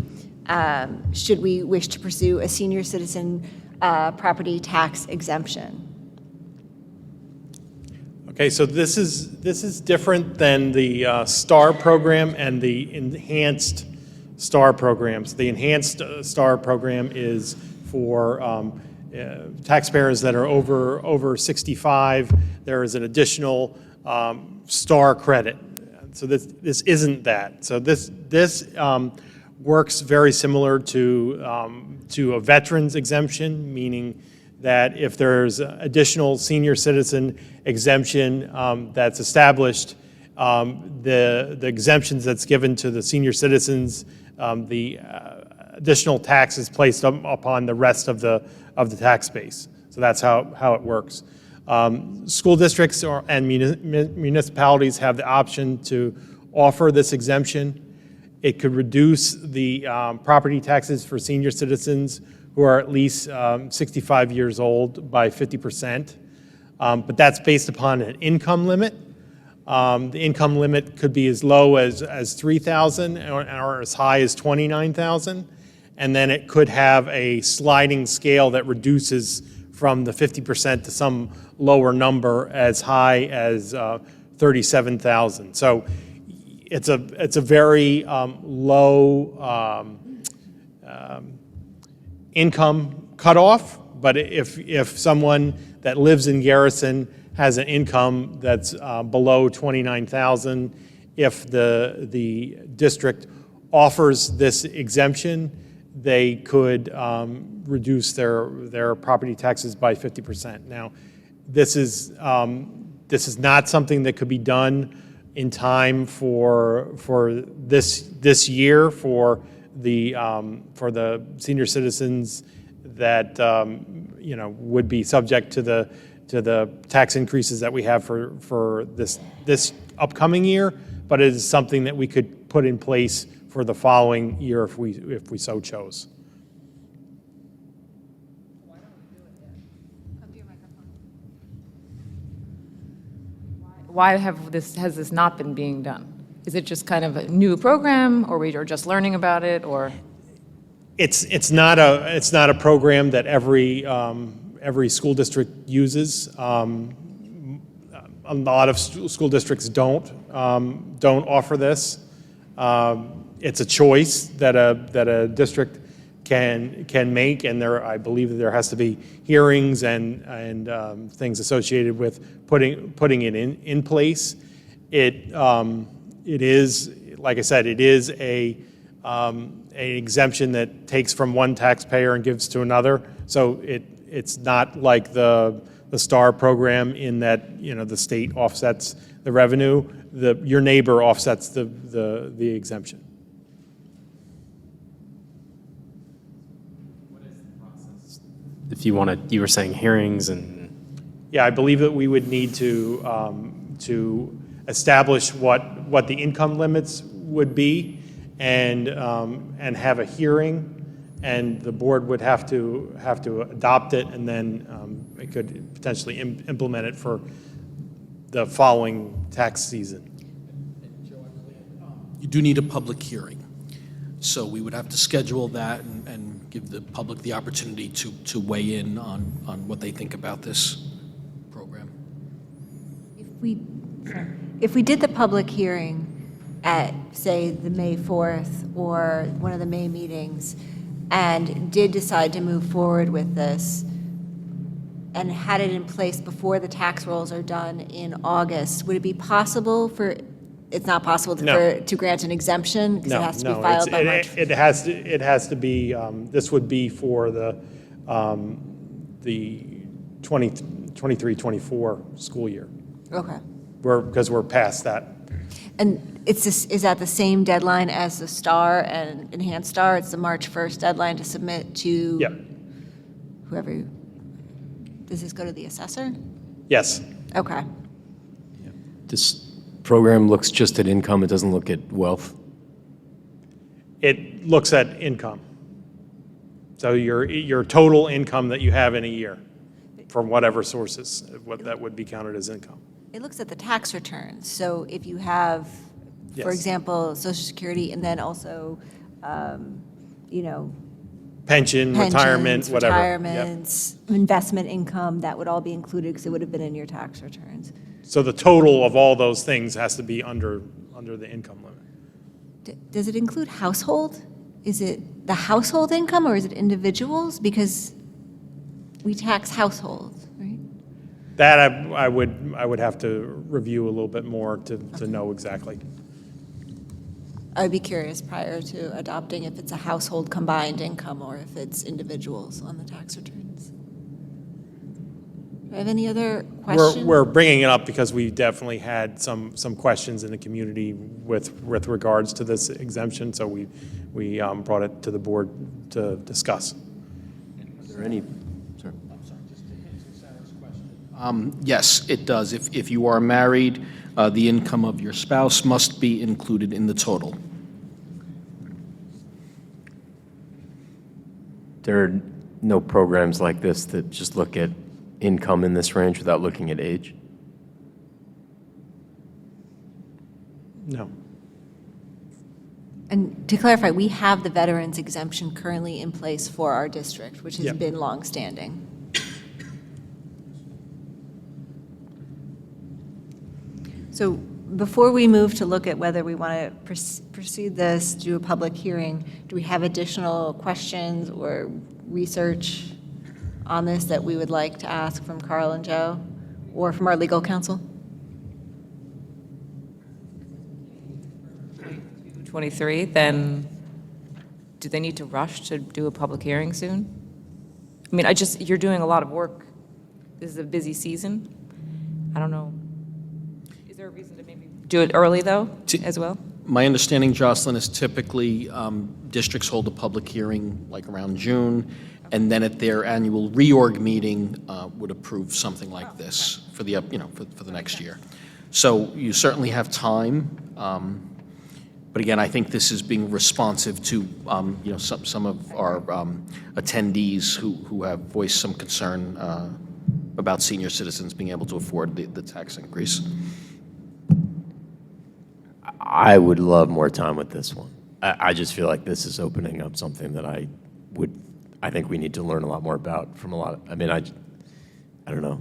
should we wish to pursue a senior citizen property tax exemption. Okay, so this is different than the STAR program and the enhanced STAR programs. The enhanced STAR program is for taxpayers that are over 65. There is an additional STAR credit. So this isn't that. So this works very similar to a veterans exemption, meaning that if there's additional senior citizen exemption that's established the exemptions that's given to the senior citizens, the additional tax is placed upon the rest of the tax base. So that's how it works. School districts and municipalities have the option to offer this exemption. It could reduce the property taxes for senior citizens who are at least 65 years old by 50%. But that's based upon an income limit. The income limit could be as low as $3,000 or as high as $29,000. And then it could have a sliding scale that reduces from the 50% to some lower number as high as 37,000. So it's a very low income cutoff, but if someone that lives in Garrison has an income that's below 29,000, if the district offers this exemption, they could reduce their property taxes by 50%. Now, this is not something that could be done in time for this year for the senior citizens that would be subject to the tax increases that we have for this upcoming year, but it is something that we could put in place for the following year if we so chose. Why has this not been being done? Is it just kind of a new program, or we are just learning about it, or? It's not a program that every school district uses. A lot of school districts don't offer this. It's a choice that a district can make, and I believe that there has to be hearings and things associated with putting it in place. It is, like I said, it is an exemption that takes from one taxpayer and gives to another. So it's not like the STAR program in that the state offsets the revenue. Your neighbor offsets the exemption. If you want to, you were saying hearings and. Yeah, I believe that we would need to establish what the income limits would be and have a hearing, and the board would have to adopt it, and then it could potentially implement it for the following tax season. You do need a public hearing. So we would have to schedule that and give the public the opportunity to weigh in on what they think about this program. If we did the public hearing at, say, the May 4th or one of the May meetings, and did decide to move forward with this, and had it in place before the tax rolls are done in August, would it be possible for, it's not possible to grant an exemption? Because it has to be filed by March? It has to be, this would be for the 23-24 school year. Okay. Because we're past that. And is that the same deadline as the STAR and Enhanced STAR? It's the March 1st deadline to submit to whoever. Does this go to the assessor? Yes. Okay. This program looks just at income, it doesn't look at wealth? It looks at income. So your total income that you have in a year from whatever sources, what that would be counted as income. It looks at the tax returns. So if you have, for example, Social Security, and then also, Pension, retirement, whatever. Retirements, investment income, that would all be included because it would have been in your tax returns. So the total of all those things has to be under the income limit. Does it include household? Is it the household income or is it individuals? Because we tax households, right? That I would have to review a little bit more to know exactly. I'd be curious prior to adopting if it's a household combined income or if it's individuals on the tax returns. Do I have any other questions? We're bringing it up because we definitely had some questions in the community with regards to this exemption, so we brought it to the board to discuss. Are there any, sorry. Yes, it does. If you are married, the income of your spouse must be included in the total. There are no programs like this that just look at income in this range without looking at age? No. And to clarify, we have the veterans exemption currently in place for our district, which has Yep. been longstanding. So before we move to look at whether we want to proceed this, do a public hearing, do we have additional questions or research on this that we would like to ask from Carl and Joe or from our legal counsel? 23, then do they need to rush to do a public hearing soon? I mean, you're doing a lot of work. This is a busy season. I don't know. Is there a reason to maybe do it early, though, as well? My understanding, Jocelyn, is typically districts hold a public hearing like around June, and then at their annual reorg meeting would approve something like this for the for the next year. So you certainly have time. But again, I think this is being responsive to some of our attendees who have voiced some concern about senior citizens being able to afford the tax increase. I would love more time with this one. I just feel like this is opening up something that I think we need to learn a lot more about from a lot of, I mean, I don't know.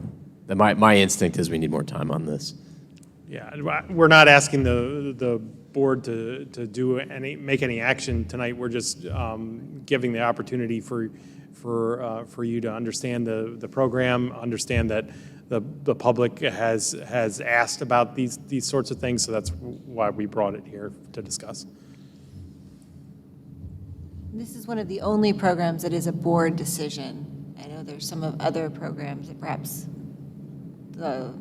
My instinct is we need more time on this. Yeah, we're not asking the board to make any action tonight. We're just giving the opportunity for you to understand the program, understand that the public has asked about these sorts of things, so that's why we brought it here to discuss. This is one of the only programs that is a board decision. I know there's some of other programs that perhaps the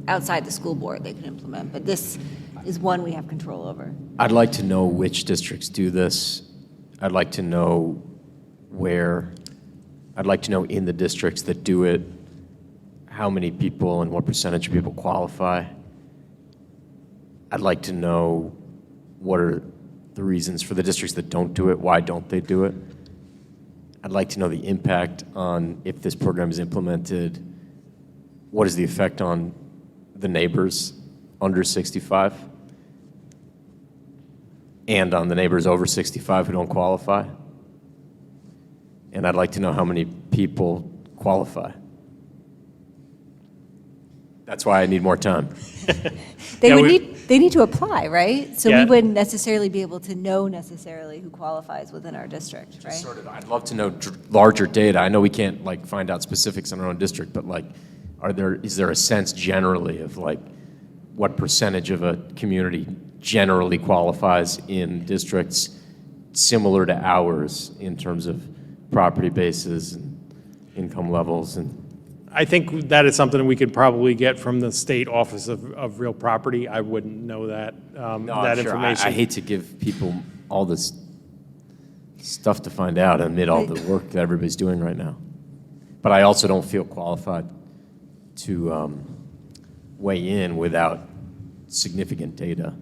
outside the school board they can implement, but this is one we have control over. I'd like to know which districts do this. I'd like to know where. I'd like to know in the districts that do it, how many people and what percentage of people qualify. I'd like to know what are the reasons for the districts that don't do it, why don't they do it. I'd like to know the impact on, if this program is implemented, what is the effect on the neighbors under 65 and on the neighbors over 65 who don't qualify. And I'd like to know how many people qualify. That's why I need more time. They need to apply, right? So Yeah. we wouldn't necessarily be able to know necessarily who qualifies within our district, right? Sort of, I'd love to know larger data. I know we can't find out specifics on our own district, but is there a sense generally of what percentage of a community generally qualifies in districts similar to ours in terms of property bases and income levels? And I think that is something we could probably get from the State Office of Real Property. I wouldn't know that information. I hate to give people all this stuff to find out amid all the work that everybody's doing right now. But I also don't feel qualified to weigh in without significant data.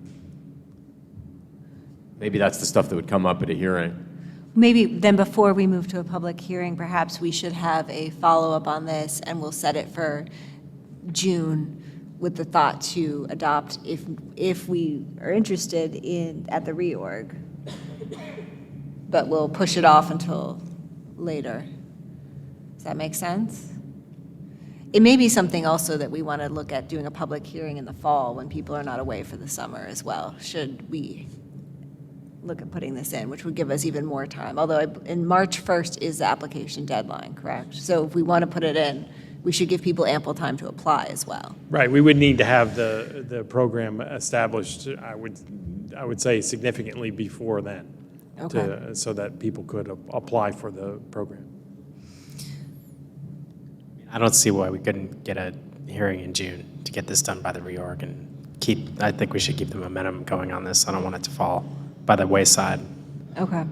Maybe that's the stuff that would come up at a hearing. Maybe then before we move to a public hearing, perhaps we should have a follow-up on this, and we'll set it for June with the thought to adopt if we are interested at the reorg. But we'll push it off until later. Does that make sense? It may be something also that we want to look at doing a public hearing in the fall when people are not away for the summer as well, should we look at putting this in, which would give us even more time. Although in March 1st is the application deadline, correct? So if we want to put it in, we should give people ample time to apply as well. Right, we would need to have the program established, I would say significantly before then, so that people could apply for the program. I don't see why we couldn't get a hearing in June to get this done by the reorg and I think we should keep the momentum going on this. I don't want it to fall by the wayside. Okay.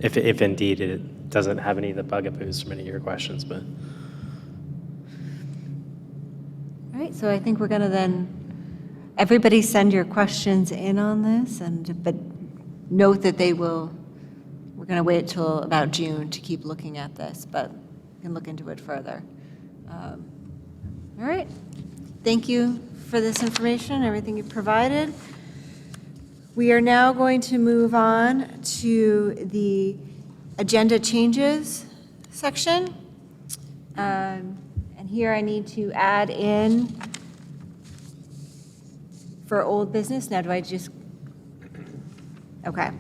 If indeed it doesn't have any of the bugaboos from any of your questions, but. All right, so I think we're going to then, everybody send your questions in on this, but note that we're going to wait till about June to keep looking at this, but we can look into it further. All right, thank you for this information, everything you've provided. We are now going to move on to the agenda changes section. And here I need to add in for old business. Now, do I just, okay.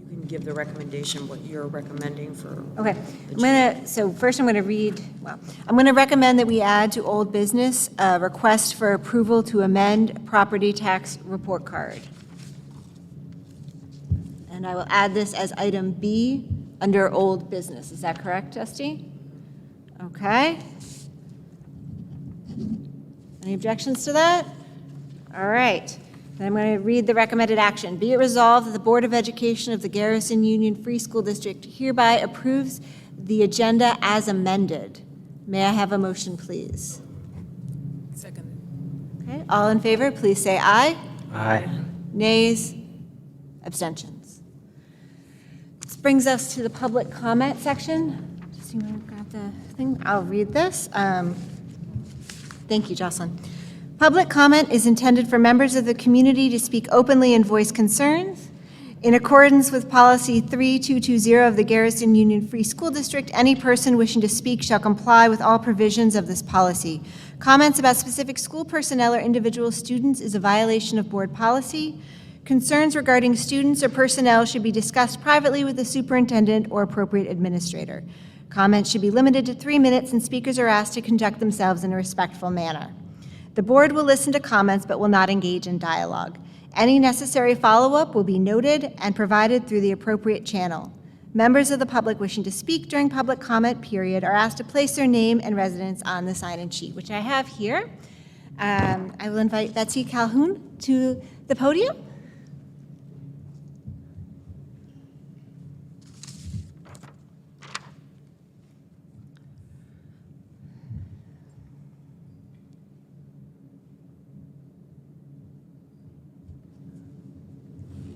You can give the recommendation, what you're recommending for. Okay, first I'm going to recommend that we add to old business a request for approval to amend property tax report card. And I will add this as item B under old business. Is that correct, Dusty? Okay. Any objections to that? All right. Then I'm going to read the recommended action. Be it resolved that the Board of Education of the Garrison Union Free School District hereby approves the agenda as amended. May I have a motion, please? Second. Okay, all in favor, please say aye. Aye. Nays? Abstentions? This brings us to the public comment section. Just you want to grab the thing? I'll read this. Thank you, Jocelyn. Public comment is intended for members of the community to speak openly and voice concerns. In accordance with Policy 3220 of the Garrison Union Free School District, any person wishing to speak shall comply with all provisions of this policy. Comments about specific school personnel or individual students is a violation of board policy. Concerns regarding students or personnel should be discussed privately with the superintendent or appropriate administrator. Comments should be limited to 3 minutes, and speakers are asked to conduct themselves in a respectful manner. The board will listen to comments but will not engage in dialogue. Any necessary follow-up will be noted and provided through the appropriate channel. Members of the public wishing to speak during public comment period are asked to place their name and residence on the sign-in sheet, which I have here. I will invite Betsy Calhoun to the podium.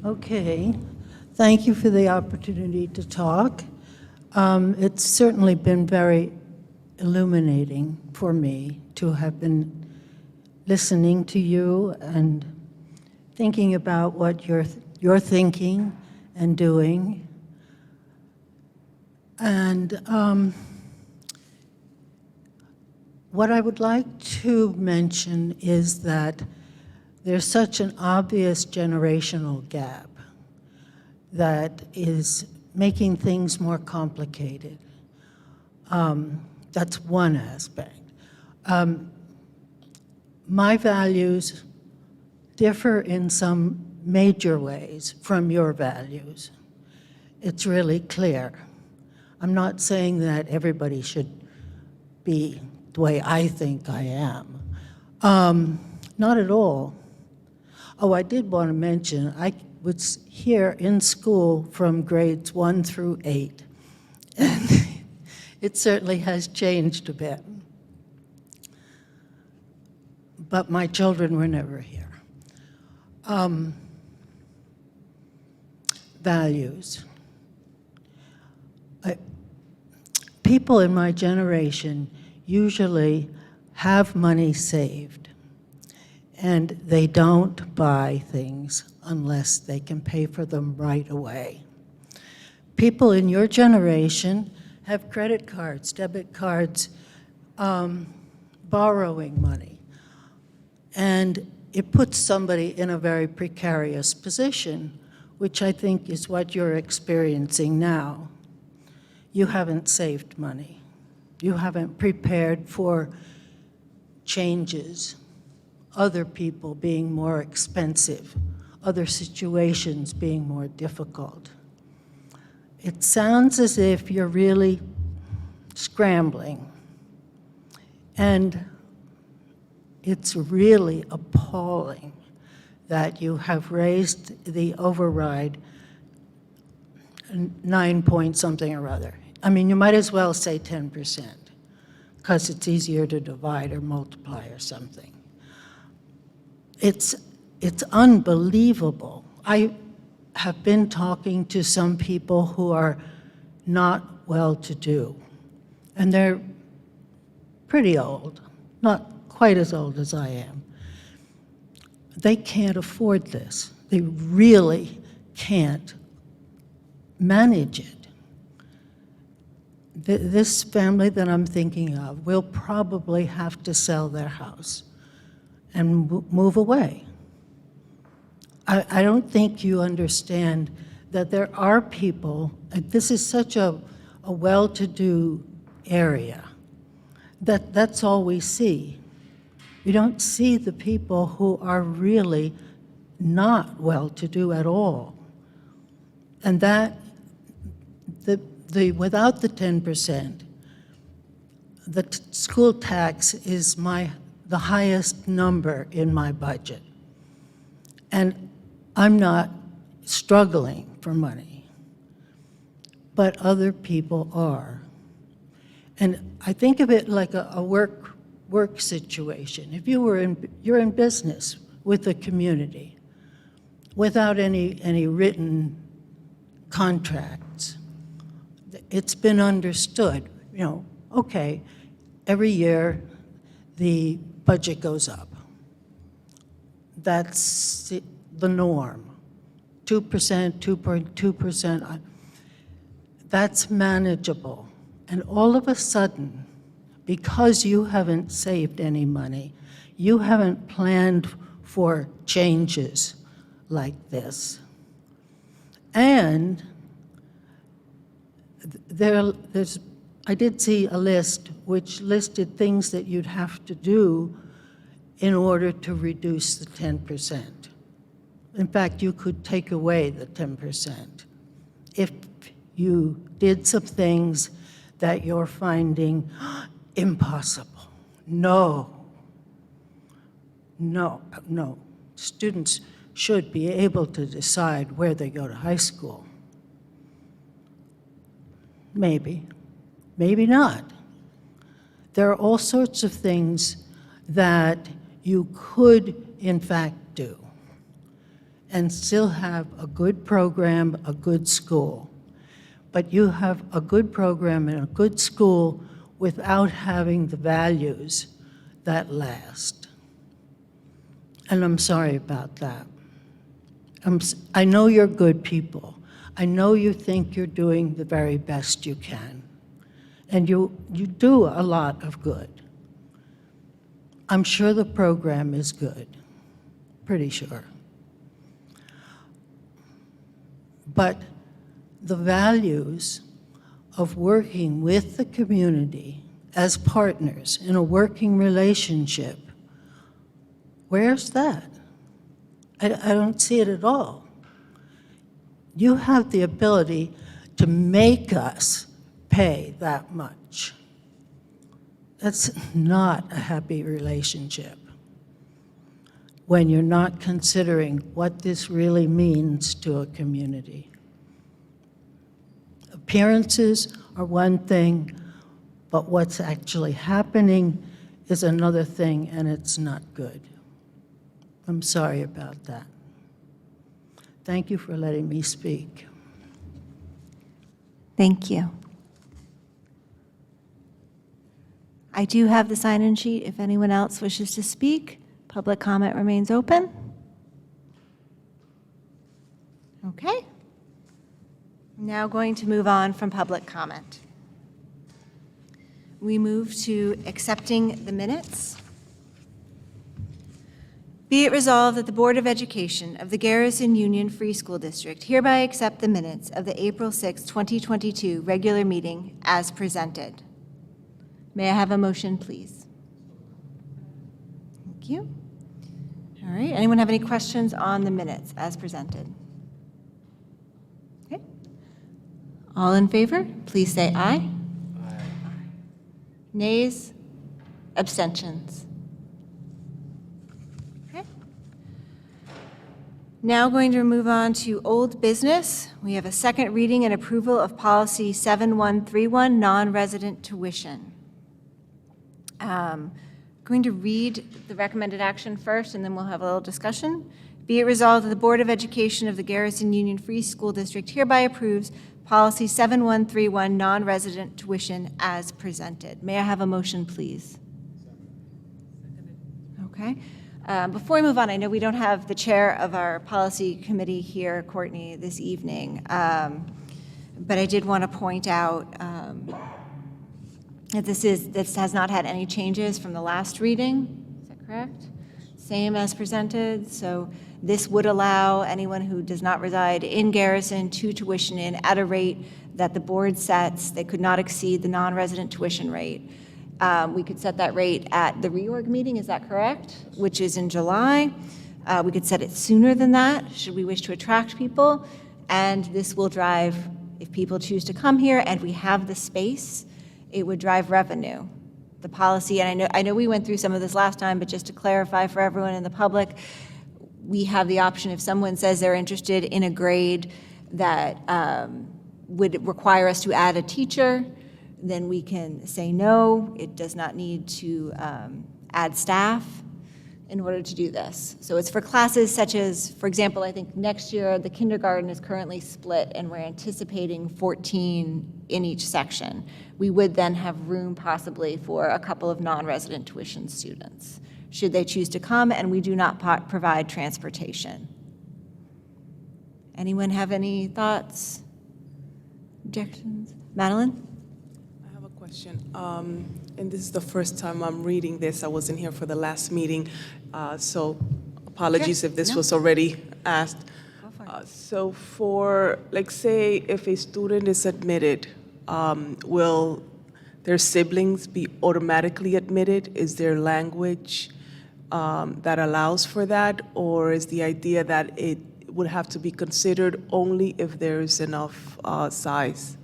Okay, thank you for the opportunity to talk. It's certainly been very illuminating for me to have been listening to you and thinking about what you're thinking and doing. And what I would like to mention is that there's such an obvious generational gap that is making things more complicated. That's one aspect. My values differ in some major ways from your values. It's really clear. I'm not saying that everybody should be the way I think I am. Not at all. Oh, I did want to mention, I was here in school from grades 1 through 8, and it certainly has changed a bit. But my children were never here. Values. People in my generation usually have money saved, and they don't buy things unless they can pay for them right away. People in your generation have credit cards, debit cards, borrowing money. And it puts somebody in a very precarious position, which I think is what you're experiencing now. You haven't saved money. You haven't prepared for changes, other people being more expensive, other situations being more difficult. It sounds as if you're really scrambling. And it's really appalling that you have raised the override 9 point something or other. I mean, you might as well say 10%, because it's easier to divide or multiply or something. It's unbelievable. I have been talking to some people who are not well-to-do, and they're pretty old, not quite as old as I am. They can't afford this. They really can't manage it. This family that I'm thinking of will probably have to sell their house and move away. I don't think you understand that there are people, and this is such a well-to-do area, that's all we see. We don't see the people who are really not well-to-do at all. And that, without the 10%, the school tax is the highest number in my budget. And I'm not struggling for money, but other people are. And I think of it like a work situation. If you're in business with the community without any written contracts, it's been understood, okay, every year the budget goes up. That's the norm. 2%, 2.2%, that's manageable. And all of a sudden, because you haven't saved any money, you haven't planned for changes like this. And I did see a list which listed things that you'd have to do in order to reduce the 10%. In fact, you could take away the 10% if you did some things that you're finding impossible. No. Students should be able to decide where they go to high school. Maybe not. There are all sorts of things that you could, in fact, do and still have a good program, a good school. But you have a good program and a good school without having the values that last. And I'm sorry about that. I know you're good people. I know you think you're doing the very best you can. And you do a lot of good. I'm sure the program is good, pretty sure. But the values of working with the community as partners in a working relationship, where's that? I don't see it at all. You have the ability to make us pay that much. That's not a happy relationship when you're not considering what this really means to a community. Appearances are one thing, but what's actually happening is another thing, and it's not good. I'm sorry about that. Thank you for letting me speak. Thank you. I do have the sign-in sheet if anyone else wishes to speak. Public comment remains open. Okay. Now going to move on from public comment. We move to accepting the minutes. Be it resolved that the Board of Education of the Garrison Union Free School District hereby accept the minutes of the April 6, 2022 regular meeting as presented. May I have a motion, please? Thank you. All right, anyone have any questions on the minutes as presented? Okay. All in favor, please say aye. Aye. Nays? Abstentions? Okay. Now going to move on to old business. We have a second reading and approval of policy 7131, non-resident tuition. Going to read the recommended action first, and then we'll have a little discussion. Be it resolved that the Board of Education of the Garrison Union Free School District hereby approves policy 7131, non-resident tuition as presented. May I have a motion, please? Okay. Before we move on, I know we don't have the chair of our policy committee here, Courtney, this evening, but I did want to point out that this has not had any changes from the last reading. Is that correct? Same as presented. So this would allow anyone who does not reside in Garrison to tuition in at a rate that the board sets. They could not exceed the non-resident tuition rate. We could set that rate at the reorg meeting, is that correct? Which is in July. We could set it sooner than that, should we wish to attract people. And this will drive, if people choose to come here and we have the space, it would drive revenue. The policy, and I know we went through some of this last time, but just to clarify for everyone in the public, we have the option if someone says they're interested in a grade that would require us to add a teacher, then we can say no. It does not need to add staff in order to do this. So it's for classes such as, for example, I think next year the kindergarten is currently split and we're anticipating 14 in each section. We would then have room possibly for a couple of non-resident tuition students, should they choose to come, and we do not provide transportation. Anyone have any thoughts, objections? Madeline? I have a question. And this is the first time I'm reading this. I wasn't here for the last meeting, so apologies if this was already asked. So for, like, say, if a student is admitted, will their siblings be automatically admitted? Is there language that allows for that? Or is the idea that it would have to be considered only if there is enough size?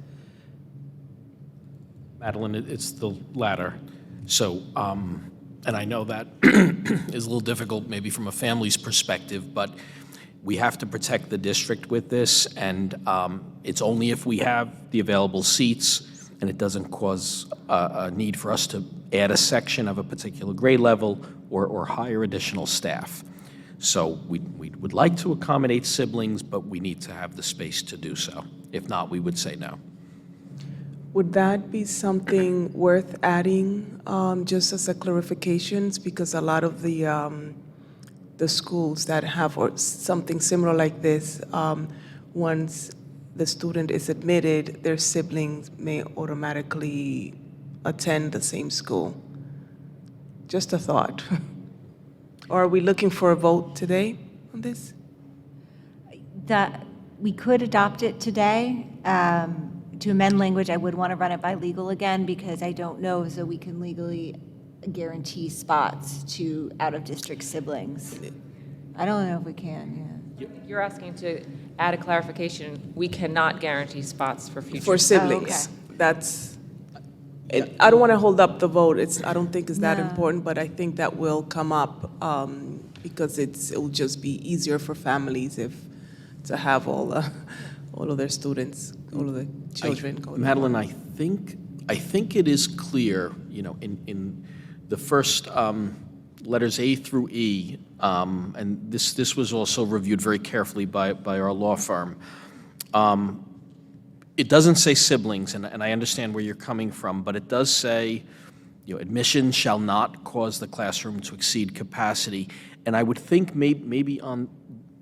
Madeline, it's the latter. So, and I know that is a little difficult maybe from a family's perspective, but we have to protect the district with this, and it's only if we have the available seats and it doesn't cause a need for us to add a section of a particular grade level or hire additional staff. So we would like to accommodate siblings, but we need to have the space to do so. If not, we would say no. Would that be something worth adding, just as a clarification? Because a lot of the schools that have something similar like this, once the student is admitted, their siblings may automatically attend the same school. Just a thought. Or are we looking for a vote today on this? We could adopt it today. To amend language, I would want to run it by legal again because I don't know so we can legally guarantee spots to out-of-district siblings. I don't know if we can, yeah. You're asking to add a clarification. We cannot guarantee spots for future. For siblings. That's, I don't want to hold up the vote. I don't think it's that important, but I think that will come up because it will just be easier for families to have all of their students, all of the children go. Madeline, I think it is clear, in the first letters A through E, and this was also reviewed very carefully by our law firm. It doesn't say siblings, and I understand where you're coming from, but it does say, admission shall not cause the classroom to exceed capacity. And I would think maybe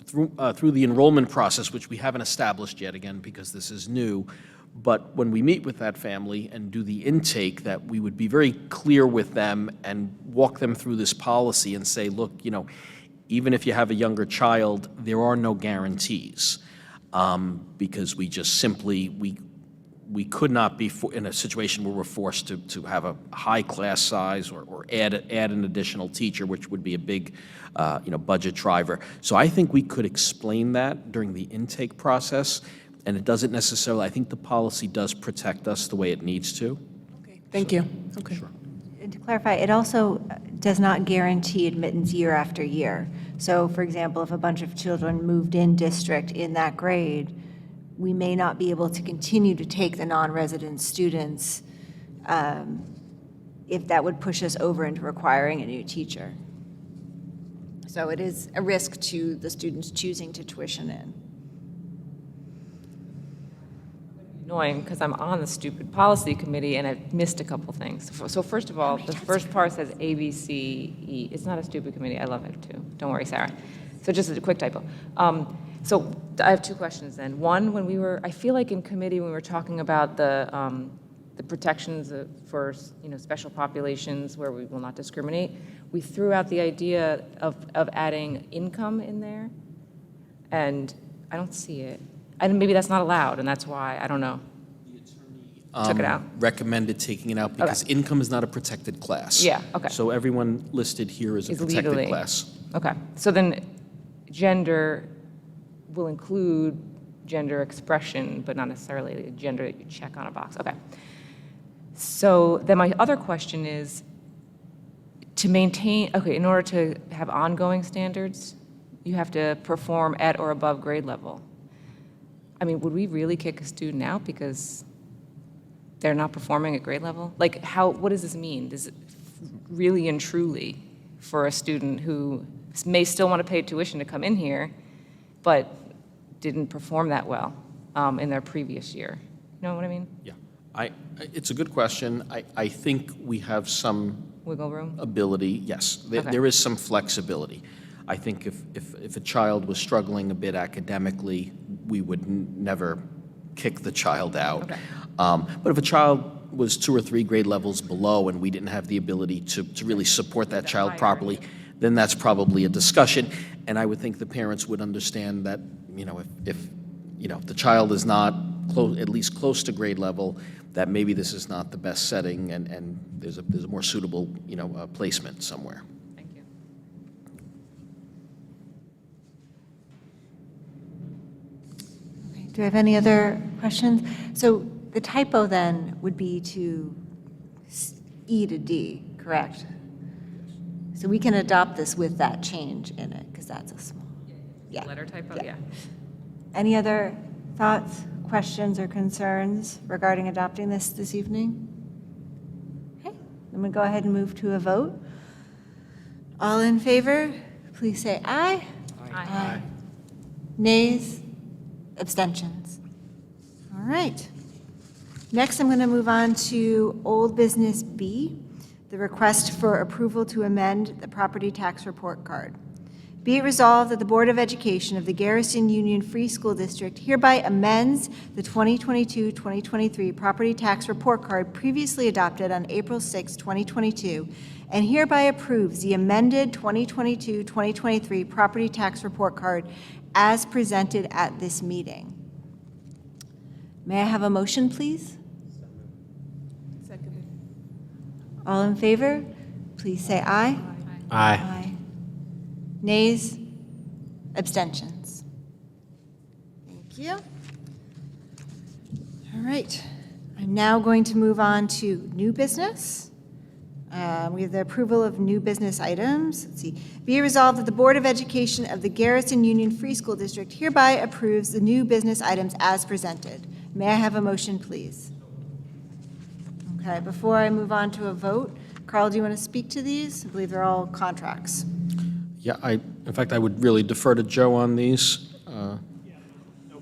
through the enrollment process, which we haven't established yet, again, because this is new, but when we meet with that family and do the intake, that we would be very clear with them and walk them through this policy and say, look, even if you have a younger child, there are no guarantees, because we just simply, we could not be in a situation where we're forced to have a high class size or add an additional teacher, which would be a big budget driver. So I think we could explain that during the intake process, and it doesn't necessarily, I think the policy does protect us the way it needs to. Okay, Thank you. Okay. And to clarify, it also does not guarantee admittance year after year. So, for example, if a bunch of children moved in district in that grade, we may not be able to continue to take the non-resident students if that would push us over into requiring a new teacher. So it is a risk to the students choosing to tuition in. Annoying because I'm on the stupid policy committee and I've missed a couple things. So first of all, the first part says A, B, C, E. It's not a stupid committee. I love it too. Don't worry, Sarah. So just a quick typo. So I have two questions then. One, I feel like in committee when we were talking about the protections for special populations where we will not discriminate, we threw out the idea of adding income in there, and I don't see it. And maybe that's not allowed, and that's why, I don't know. Took it out. Recommended taking it out because income is not a protected class. Yeah, okay. So everyone listed here is a protected legally. class. Okay, so then gender will include gender expression, but not necessarily gender that you check on a box. Okay. So then my other question is, to maintain, in order to have ongoing standards, you have to perform at or above grade level. I mean, would we really kick a student out because they're not performing at grade level? Like, what does this mean? Does it really and truly for a student who may still want to pay tuition to come in here, but didn't perform that well in their previous year? You know what I mean? Yeah. It's a good question. I think we have some Wiggle room? ability, yes. There is some flexibility. I think if a child was struggling a bit academically, we would never kick the child out. Okay. But if a child was 2 or 3 grade levels below and we didn't have the ability to really support that child properly, then that's probably a discussion. And I would think the parents would understand that, if the child is not at least close to grade level, that maybe this is not the best setting and there's a more suitable, placement somewhere. Thank you. Do I have any other questions? So the typo then would be to E to D, correct? So we can adopt this with that change in it, because that's a small, yeah. Letter typo, yeah. Any other thoughts, questions, or concerns regarding adopting this evening? Okay, then we go ahead and move to a vote. All in favor, please say aye. Aye. Nays? Abstentions? All right. Next, I'm going to move on to old business B, the request for approval to amend the property tax report card. Be it resolved that the Board of Education of the Garrison Union Free School District hereby amends the 2022-2023 property tax report card previously adopted on April 6, 2022, and hereby approves the amended 2022-2023 property tax report card as presented at this meeting. May I have a motion, please? Seconded. All in favor, please say aye. Aye. Nays? Abstentions? Thank you. All right. I'm now going to move on to new business. We have the approval of new business items. Let's see. Be it resolved that the Board of Education of the Garrison Union Free School District hereby approves the new business items as presented. May I have a motion, please? Okay, before I move on to a vote, Carl, do you want to speak to these? I believe they're all contracts. Yeah, in fact, I would really defer to Joe on these. No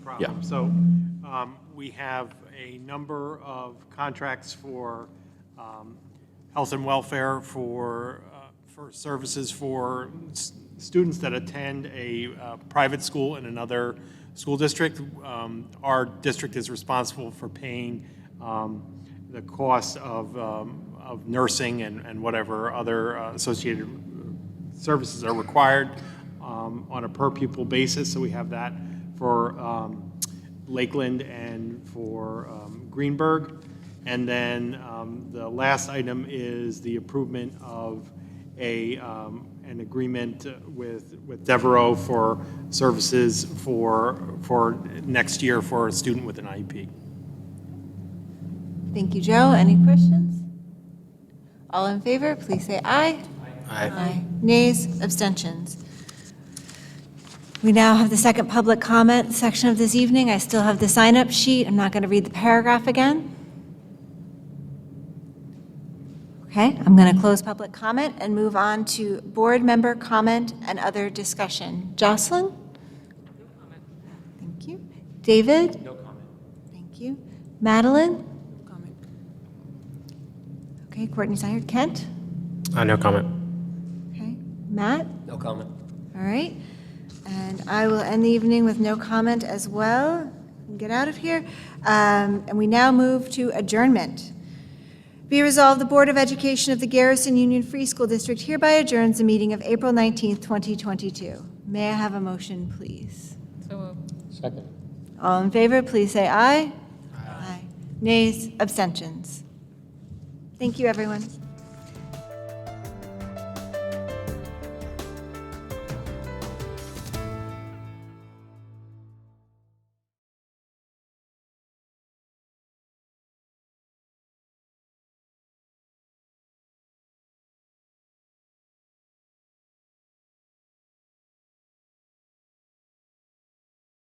problem. Yeah. So we have a number of contracts for health and welfare, for services for students that attend a private school in another school district. Our district is responsible for paying the cost of nursing and whatever other associated services are required on a per pupil basis. So we have that for Lakeland and for Greenberg. And then the last item is the approval of an agreement with Devereaux for services for next year for a student with an IEP. Thank you, Joe. Any questions? All in favor, please say aye. Aye. Nays, abstentions. We now have the second public comment section of this evening. I still have the sign-up sheet. I'm not going to read the paragraph again. Okay, I'm going to close public comment and move on to board member comment and other discussion. Jocelyn? No comment. Thank you. David? No comment. Thank you. Madeline? No comment. Okay, Courtney's hired. Kent? No comment. Okay. Matt? No comment. All right. And I will end the evening with no comment as well. Get out of here. And we now move to adjournment. Be resolved, the Board of Education of the Garrison Union Free School District hereby adjourns the meeting of April 19th, 2022. May I have a motion, please? Second. All in favor, please say aye. Aye. Nays, abstentions. Thank you, everyone.